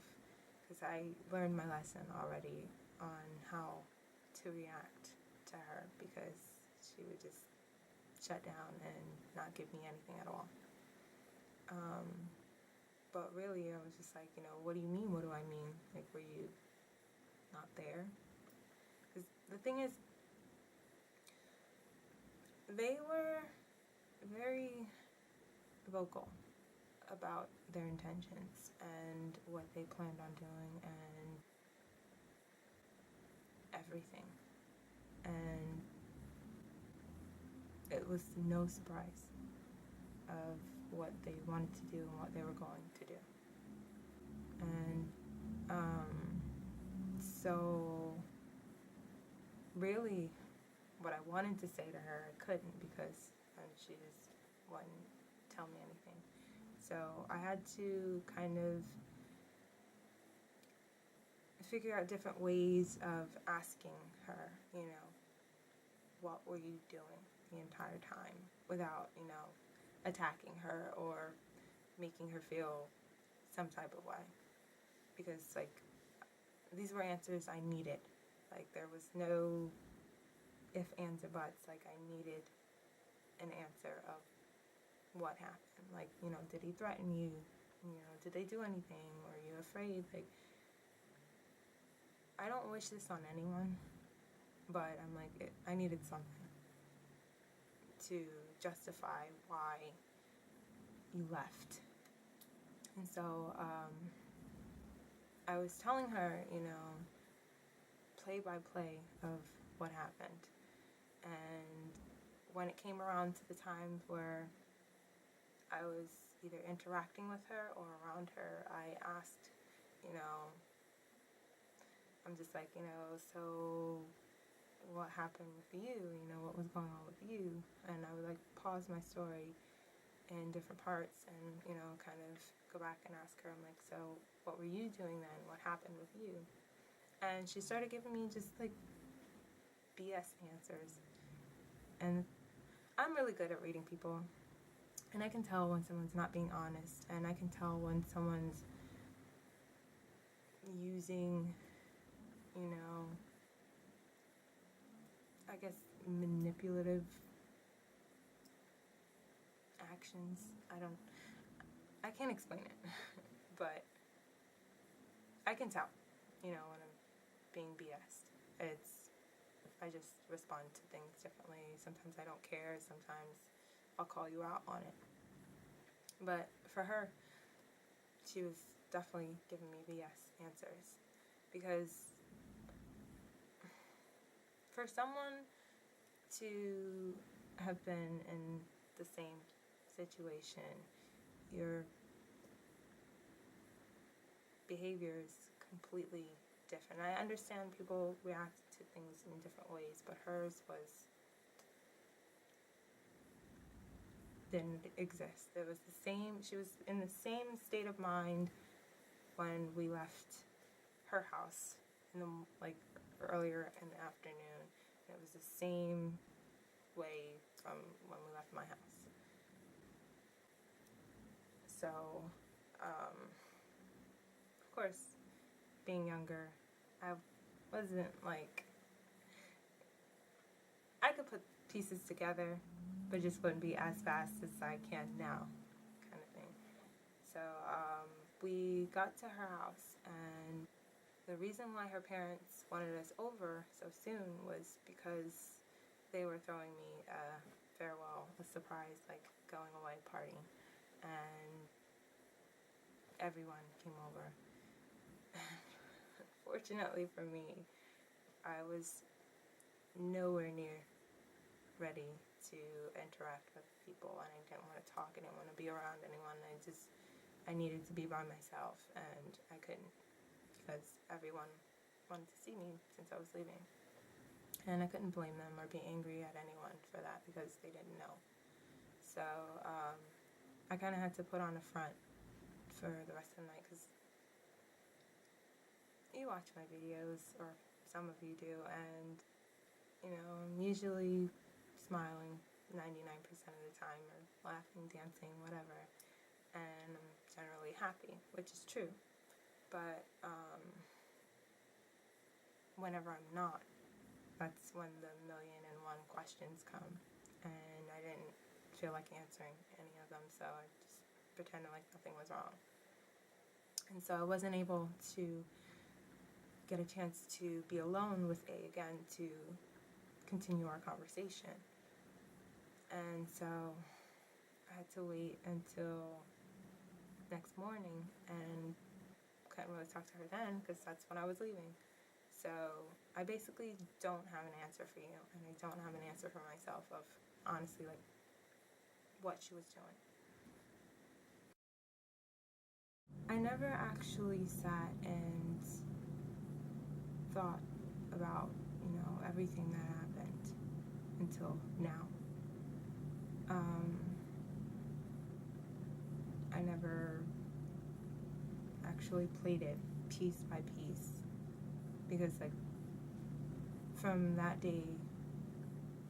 because I learned my lesson already on how to react to her, because she would just shut down and not give me anything at all. But really, I was just like, what do you mean? What do I mean? Like, were you not there? Because the thing is, they were very vocal about their intentions and what they planned on doing and everything. And it was no surprise of what they wanted to do and what they were going to do. And so really what I wanted to say to her, I couldn't, because she just wouldn't tell me anything. So I had to kind of figure out different ways of asking her, what were you doing the entire time, without, attacking her or making her feel some type of way. Because, like, these were answers I needed. Like, there was no if, ands, or buts. Like, I needed an answer of what happened. Like, did he threaten you? Did they do anything? Were you afraid? Like, I don't wish this on anyone, but I'm like, I needed something to justify why you left. And so I was telling her, play by play of what happened. And when it came around to the times where I was either interacting with her or around her, I asked, I'm just like, so what happened with you? What was going on with you? And I would like pause my story in different parts and, you know, kind of go back and ask her, I'm like, so what were you doing then? What happened with you? And she started giving me just like BS answers. And I'm really good at reading people. And I can tell when someone's not being honest. And I can tell when someone's using, you know, I guess manipulative actions. I can't explain it. But I can tell, you know, when I'm being BS'd. I just respond to things differently. Sometimes I don't care. Sometimes I'll call you out on it. But for her, she was definitely giving me BS answers. Because for someone to have been in the same situation, your behavior is completely different. I understand people react to things in different ways, but hers didn't exist. It was the same. She was in the same state of mind when we left her house earlier in the afternoon. And it was the same way from when we left my house. So, of course, being younger, I wasn't like, I could put pieces together, but just wouldn't be as fast as I can now, kind of thing. So we got to her house, and the reason why her parents wanted us over so soon was because they were throwing me a farewell, a surprise, like going away party, and everyone came over. Fortunately for me, I was nowhere near ready to interact with people, and I didn't want to talk. I didn't want to be around anyone. I needed to be by myself, and I couldn't because everyone wanted to see me since I was leaving. And I couldn't blame them or be angry at anyone for that because they didn't know. So I kind of had to put on a front for the rest of the night because you watch my videos, or some of you do, and, you know, I'm usually smiling 99% of the time, or laughing, dancing, whatever, and I'm generally happy, which is true. But whenever I'm not, that's when the 1,000,001 questions come, and I didn't feel like answering any of them, so I just pretended like nothing was wrong. And so I wasn't able to get a chance to be alone with A again to continue our conversation. And so I had to wait until next morning, and couldn't really talk to her then because that's when I was leaving. So I basically don't have an answer for you, and I don't have an answer for myself of honestly like what she was doing. I never actually sat and thought about, you know, everything that happened until now. I never actually played it piece by piece because, like, from that day,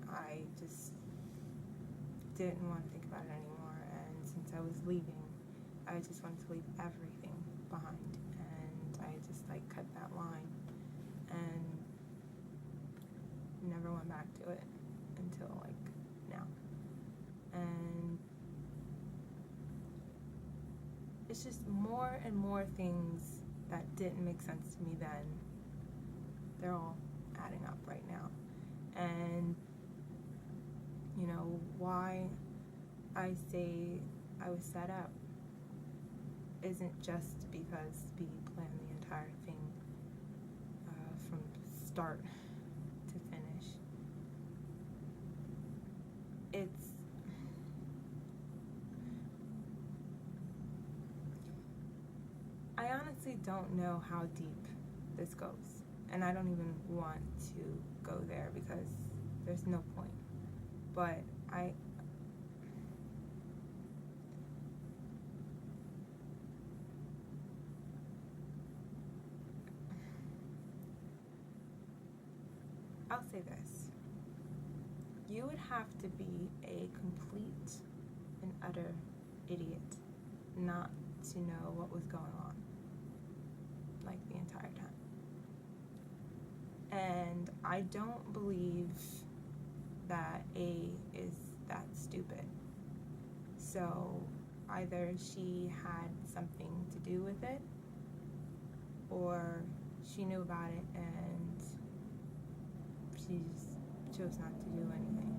I just didn't want to think about it anymore. And since I was leaving, I just wanted to leave everything behind, and I just like cut that line and never went back to it until like now. And it's just more and more things that didn't make sense to me then. They're all adding up right now. And, you know, why I say I was set up isn't just because we planned the entire thing from start to finish. I honestly don't know how deep this goes, and I don't even want to go there because there's no point. But I'll say this. You would have to be a complete and utter idiot not to know what was going on, like, the entire time. And I don't believe that A is that stupid. So either she had something to do with it, or she knew about it and she just chose not to do anything.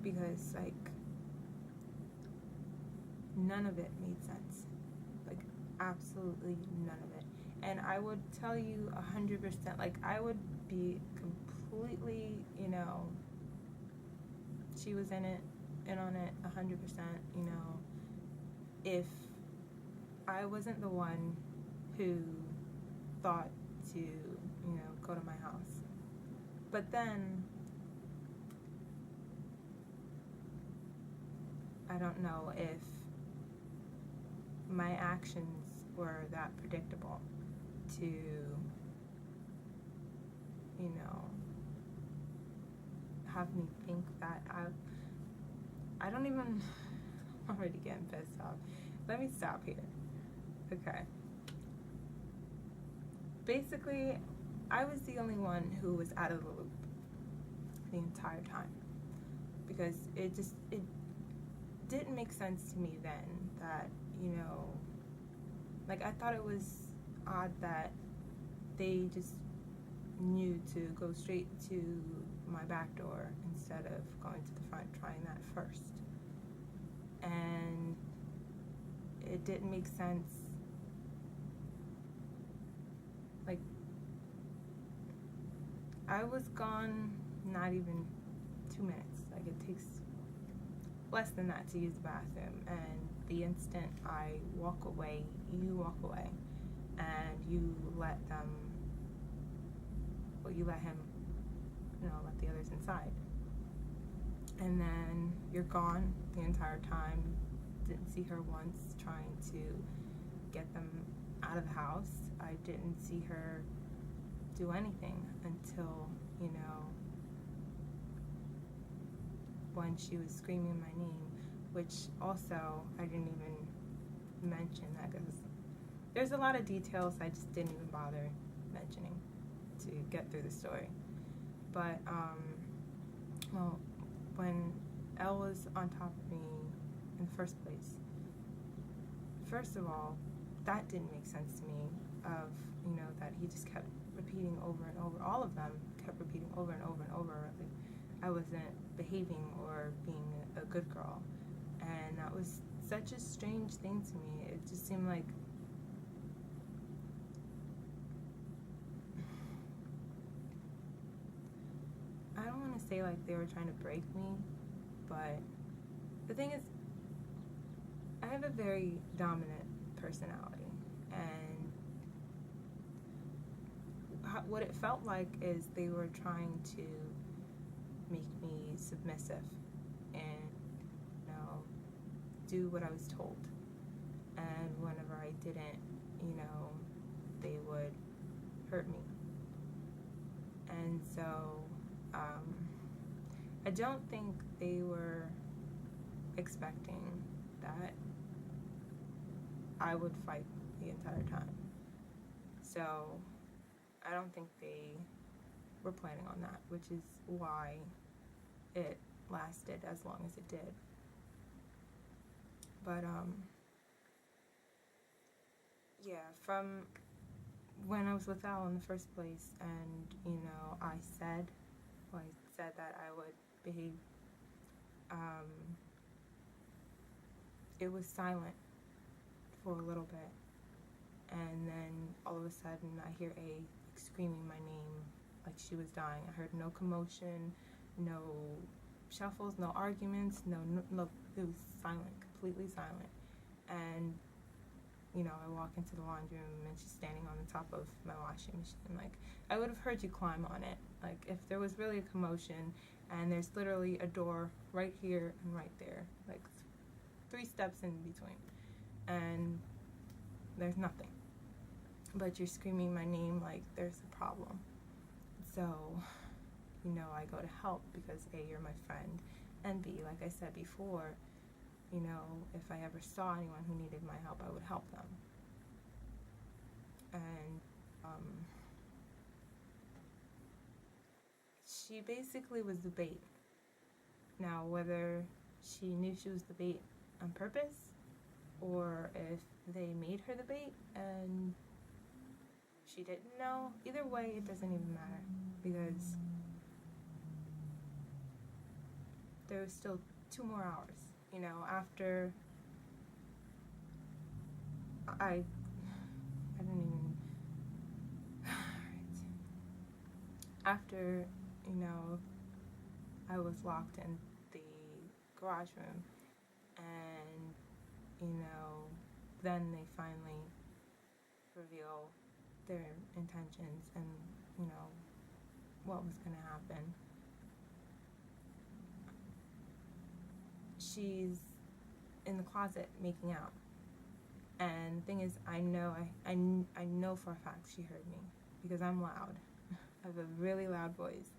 Because, like, none of it made sense. Like, absolutely none of it. And I would tell you 100%, like, I would be completely, she was in on it 100%, if I wasn't the one who thought to, go to my house. But then, I don't know if my actions were that predictable to, have me think that I don't even, I'm already getting pissed off. Let me stop here. Okay. Basically, I was the only one who was out of the loop the entire time. Because it didn't make sense to me then that, like, I thought it was odd that they just knew to go straight to my back door instead of going to the front, trying that first. And it didn't make sense. Like, I was gone not even 2 minutes. Like, it takes less than that to use the bathroom, and the instant I walk away, you walk away, and you let him, let the others inside. And then you're gone the entire time. Didn't see her once trying to get them out of the house. I didn't see her do anything until, when she was screaming my name, which also I didn't even mention that because there's a lot of details I just didn't even bother mentioning to get through the story. But, when Elle was on top of me in the first place, first of all, that didn't make sense to me of, that he just kept repeating over and over. All of them kept repeating over and over and over. Like, I wasn't behaving or being a good girl. And that was such a strange thing to me. It just seemed like I don't want to say like they were trying to break me, but the thing is, I have a very dominant personality, and what it felt like is they were trying to make me submissive and, do what I was told. And whenever I didn't, they would hurt me. And so, I don't think they were expecting that I would fight the entire time. So, I don't think they were planning on that, which is why it lasted as long as it did. But, yeah, from when I was with Al in the first place, and, I said that I would behave, it was silent for a little bit, and then all of a sudden I hear A screaming my name like she was dying. I heard no commotion, no shuffles, no arguments, no, it was silent, completely silent. And, I walk into the laundry room and she's standing on the top of my washing machine. Like, I would have heard you climb on it. Like, if there was really a commotion and there's literally a door right here and right there, like 3 steps in between, and there's nothing. But you're screaming my name like there's a problem. So, you know, I go to help because A, you're my friend, and B, like I said before, you know, if I ever saw anyone who needed my help, I would help them. And she basically was the bait. Now, whether she knew she was the bait on purpose, or if they made her the bait and she didn't know, either way, it doesn't even matter, because there was still 2 more hours, you know, after I didn't even, after, you know, I was locked in the garage room, and, you know, then they finally reveal their intentions and, you know, what was going to happen. She's in the closet making out. And the thing is, I know for a fact she heard me, because I'm loud. I have a really loud voice.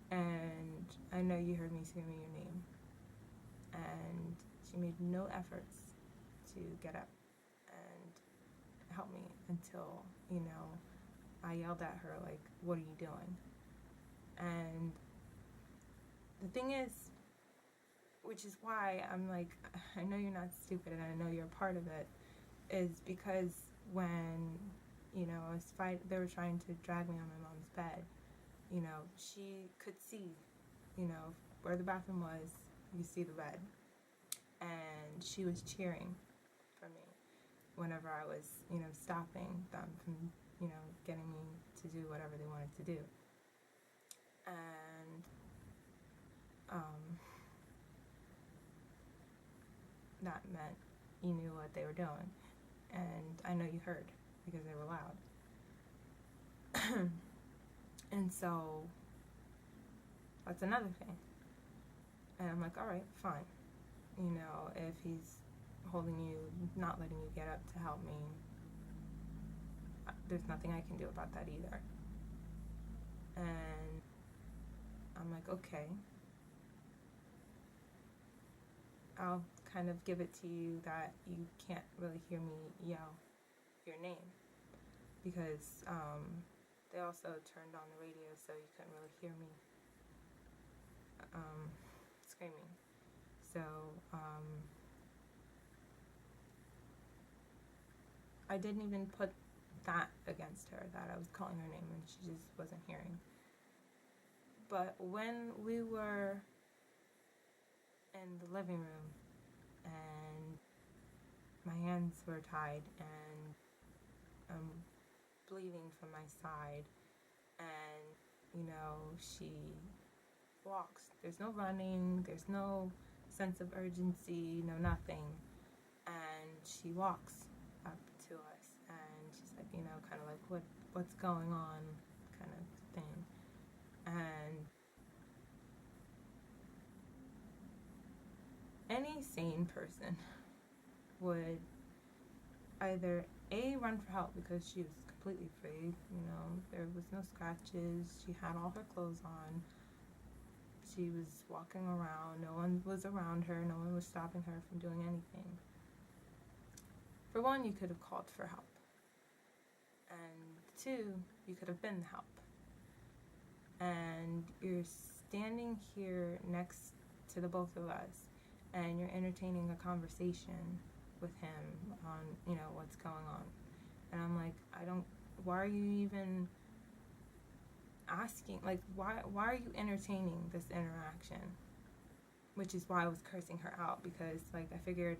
And I know you heard me screaming your name. And she made no efforts to get up and help me until, you know, I yelled at her, like, what are you doing? And the thing is, which is why I'm like, I know you're not stupid and I know you're a part of it, is because when, you know, they were trying to drag me on my mom's bed, you know, she could see, you know, where the bathroom was, you see the bed. And she was cheering for me whenever I was, you know, stopping them from, you know, getting me to do whatever they wanted to do. And that meant you knew what they were doing. And I know you heard, because they were loud. And so that's another thing. And I'm like, all right, fine. You know, if he's holding you, not letting you get up to help me, there's nothing I can do about that either. And I'm like, okay, I'll kind of give it to you that you can't really hear me yell your name, because they also turned on the radio, so you couldn't really hear me screaming. So I didn't even put that against her, that I was calling her name and she just wasn't hearing. But when we were in the living room and my hands were tied and I'm bleeding from my side, and, you know, she walks. There's no running, there's no sense of urgency, no nothing. And she walks up to us and she's like, you know, kind of like, what's going on kind of thing. And any sane person would either A, run for help because she was completely free, you know, there was no scratches, she had all her clothes on, she was walking around, no one was around her, no one was stopping her from doing anything. For one, you could have called for help. And 2, you could have been the help. And you're standing here next to the both of us, and you're entertaining a conversation with him on, you know, what's going on. And I'm like, why are you even asking? Like, why are you entertaining this interaction? Which is why I was cursing her out, because, like, I figured,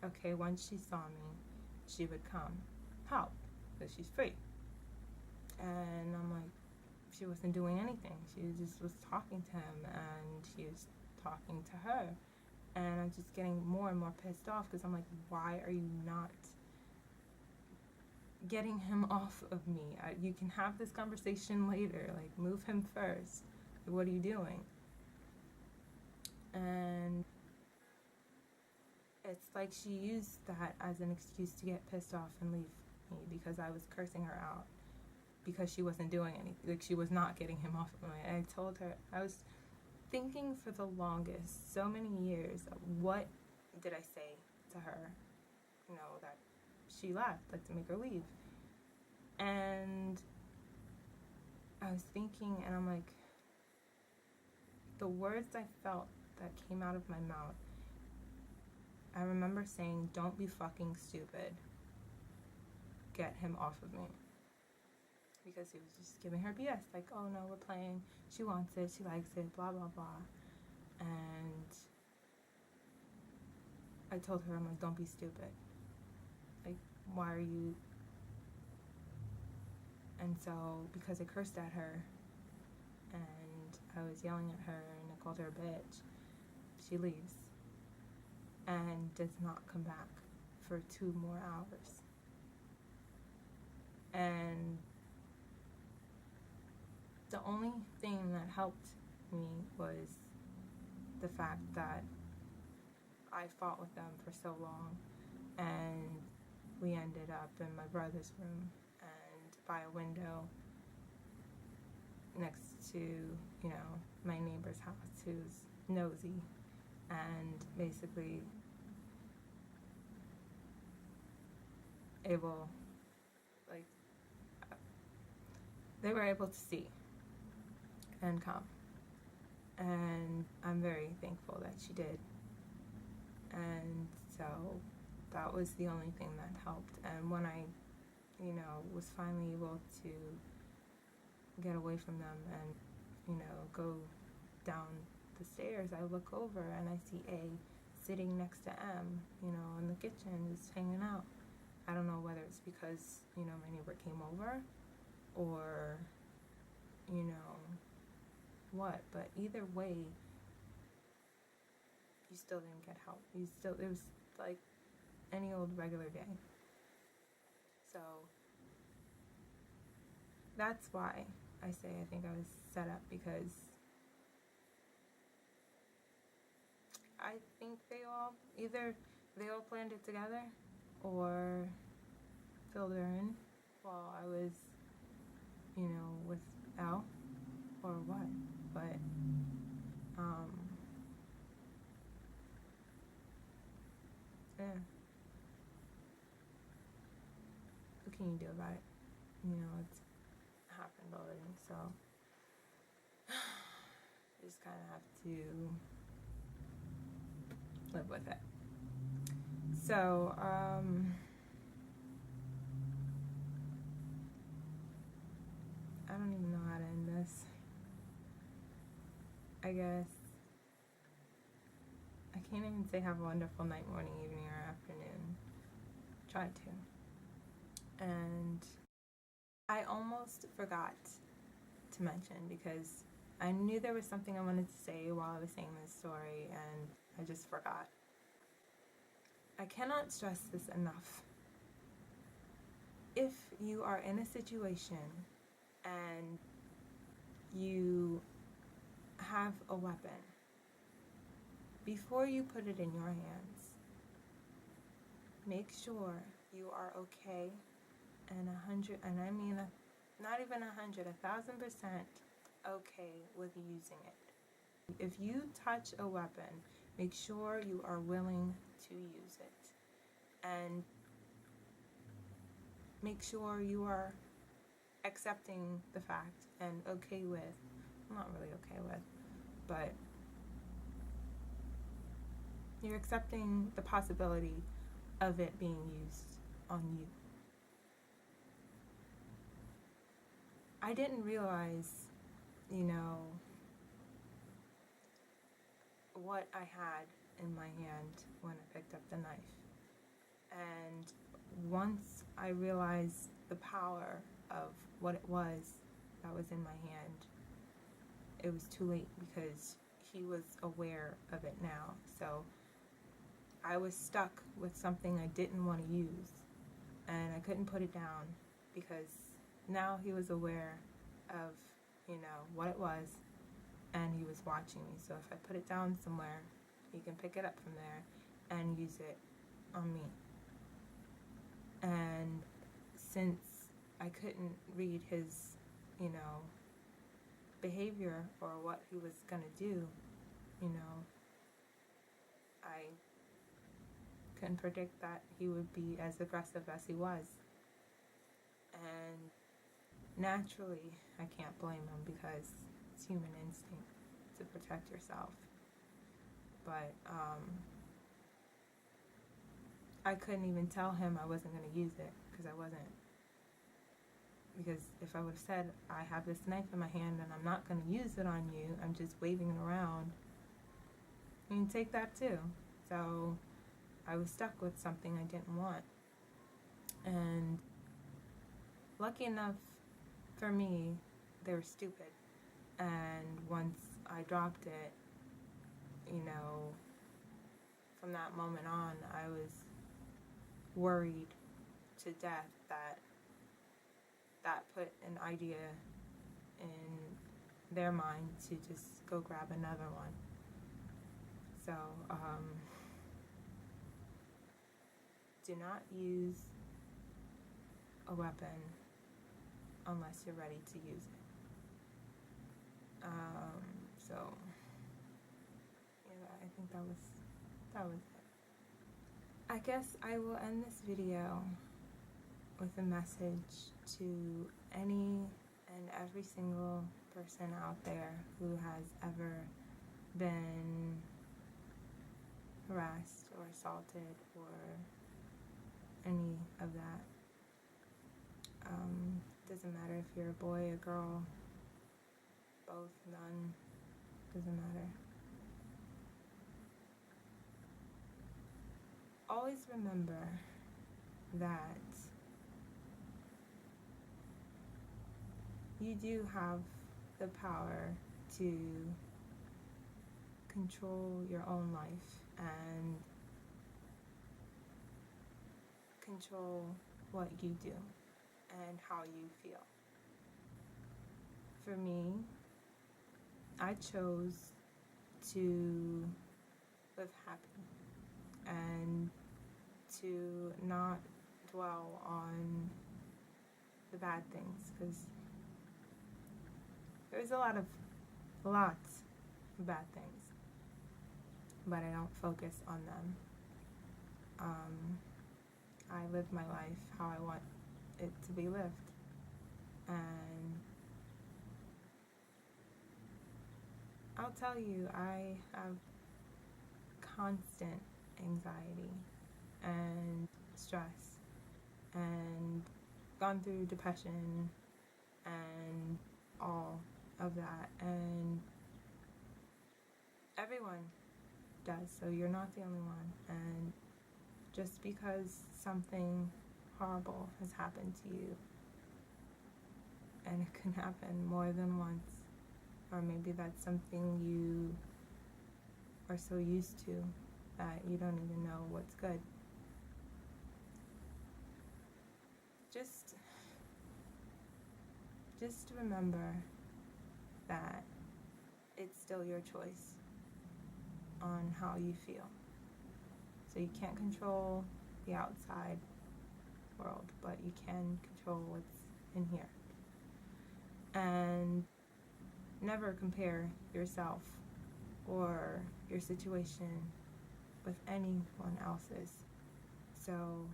okay, once she saw me, she would come help, because she's free. And I'm like, she wasn't doing anything. She just was talking to him, and he was talking to her. And I'm just getting more and more pissed off, because I'm like, why are you not getting him off of me? You can have this conversation later. Like, move him first. Like, what are you doing? And it's like she used that as an excuse to get pissed off and leave me, because I was cursing her out. because she wasn't doing anything. Like, she was not getting him off of me. And I told her, I was thinking for the longest, so many years, what did I say to her, that she left, like, to make her leave. And I was thinking, and I'm like, the words I felt that came out of my mouth, I remember saying, don't be fucking stupid. Get him off of me. Because he was just giving her BS. Like, oh no, we're playing. She wants it. She likes it. Blah, blah, blah. And I told her, I'm like, don't be stupid. Like, why are you... And so, because I cursed at her, and I was yelling at her, and I called her a bitch, she leaves. And does not come back for 2 more hours. And the only thing that helped me was the fact that I fought with them for so long, and we ended up in my brother's room and by a window next to, my neighbor's house, who's nosy, and basically able, like, they were able to see and come. And I'm very thankful that she did. And so that was the only thing that helped. And when I, was finally able to get away from them and, go down the stairs, I look over and I see A sitting next to M, in the kitchen, just hanging out. I don't know whether it's because, my neighbor came over or, what, but either way, you still didn't get help. It was like any old regular day. So that's why I say I think I was set up, because I think either they all planned it together or filled her in while I was, with Al, or what. But, yeah. What can you do about it? It's happened already, so you just kind of have to live with it. So, I don't even know how to end this. I guess I can't even say have a wonderful night, morning, evening, or afternoon. Tried to. And I almost forgot to mention, because I knew there was something I wanted to say while I was saying this story, and I just forgot. I cannot stress this enough. If you are in a situation and you have a weapon, before you put it in your hands, make sure you are okay and 100, and I mean not even 100, 1,000% okay with using it. If you touch a weapon, make sure you are willing to use it, and make sure you are accepting the fact and okay with, I'm not really okay with, but you're accepting the possibility of it being used on you. I didn't realize, what I had in my hand when I picked up the knife. And once I realized the power of what it was that was in my hand, it was too late, because he was aware of it now. So I was stuck with something I didn't want to use, and I couldn't put it down, because now he was aware of, what it was, and he was watching me. So if I put it down somewhere, he can pick it up from there and use it on me. And since I couldn't read his, behavior or what he was going to do. I couldn't predict that he would be as aggressive as he was. And naturally, I can't blame him because it's human instinct to protect yourself. But I couldn't even tell him I wasn't going to use it because I wasn't. Because if I would have said, I have this knife in my hand and I'm not going to use it on you, I'm just waving it around, you can take that too. So I was stuck with something I didn't want. And lucky enough for me, they were stupid. And once I dropped it, from that moment on, I was worried to death that put an idea in their mind to just go grab another one. So, do not use a weapon unless you're ready to use it. So, yeah, I think that was it. I guess I will end this video with a message to any and every single person out there who has ever been harassed or assaulted or any of that. Doesn't matter if you're a boy, a girl, both, none, doesn't matter. Always remember that you do have the power to control your own life and control what you do and how you feel. For me, I chose to live happy and to not dwell on the bad things, because there's lots of bad things, but I don't focus on them. I live my life how I want it to be lived, and I'll tell you, I have constant anxiety and stress and gone through depression and all of that, and everyone does, so you're not the only one. And just because something horrible has happened to you, and it can happen more than once, or maybe that's something you are so used to that you don't even know what's good. Just remember that it's still your choice on how you feel. So you can't control the outside world, but you can control what's in here. And never compare yourself or your situation with anyone else's. So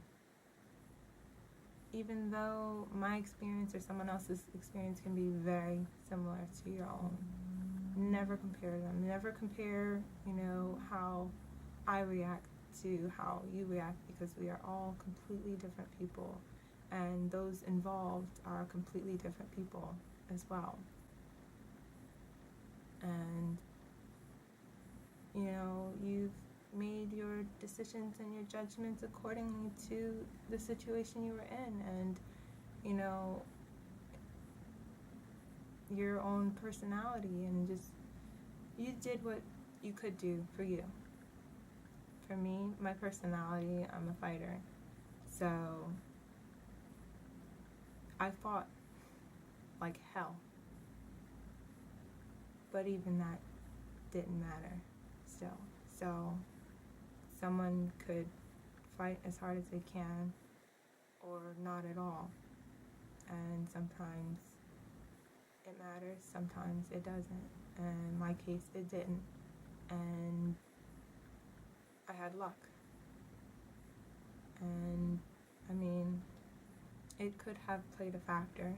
even though my experience or someone else's experience can be very similar to your own, never compare them. Never compare, how I react to how you react, because we are all completely different people, and those involved are completely different people as well. And you've made your decisions and your judgments accordingly to the situation you were in, and your own personality, and just you did what you could do for you. For me, my personality, I'm a fighter, so I fought like hell, but even that didn't matter still. So someone could fight as hard as they can or not at all, and sometimes it matters, sometimes it doesn't. And in my case, it didn't. And I had luck. And I mean, it could have played a factor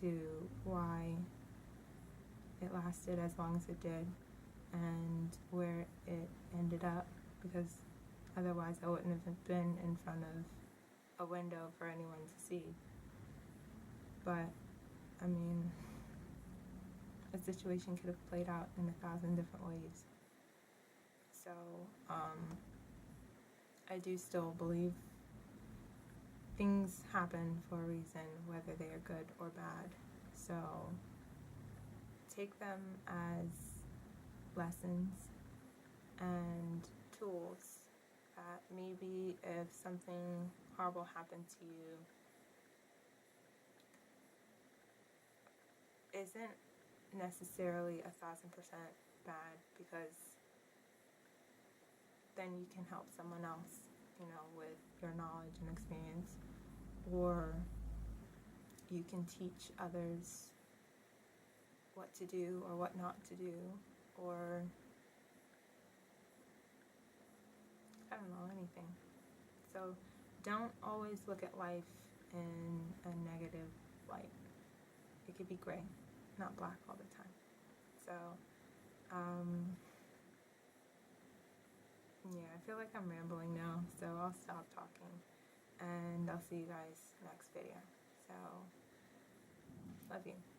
to why it lasted as long as it did and where it ended up, because otherwise I wouldn't have been in front of a window for anyone to see. But I mean, a situation could have played out in 1,000 different ways. So I do still believe things happen for a reason, whether they are good or bad. So take them as lessons and tools that maybe if something horrible happened to you isn't necessarily 1,000% bad, because then you can help someone else, with your knowledge and experience, or you can teach others what to do or what not to do, or I don't know, anything. So don't always look at life in a negative light. It could be gray, not black all the time. So, yeah, I feel like I'm rambling now, so I'll stop talking, and I'll see you guys next video. So, love you.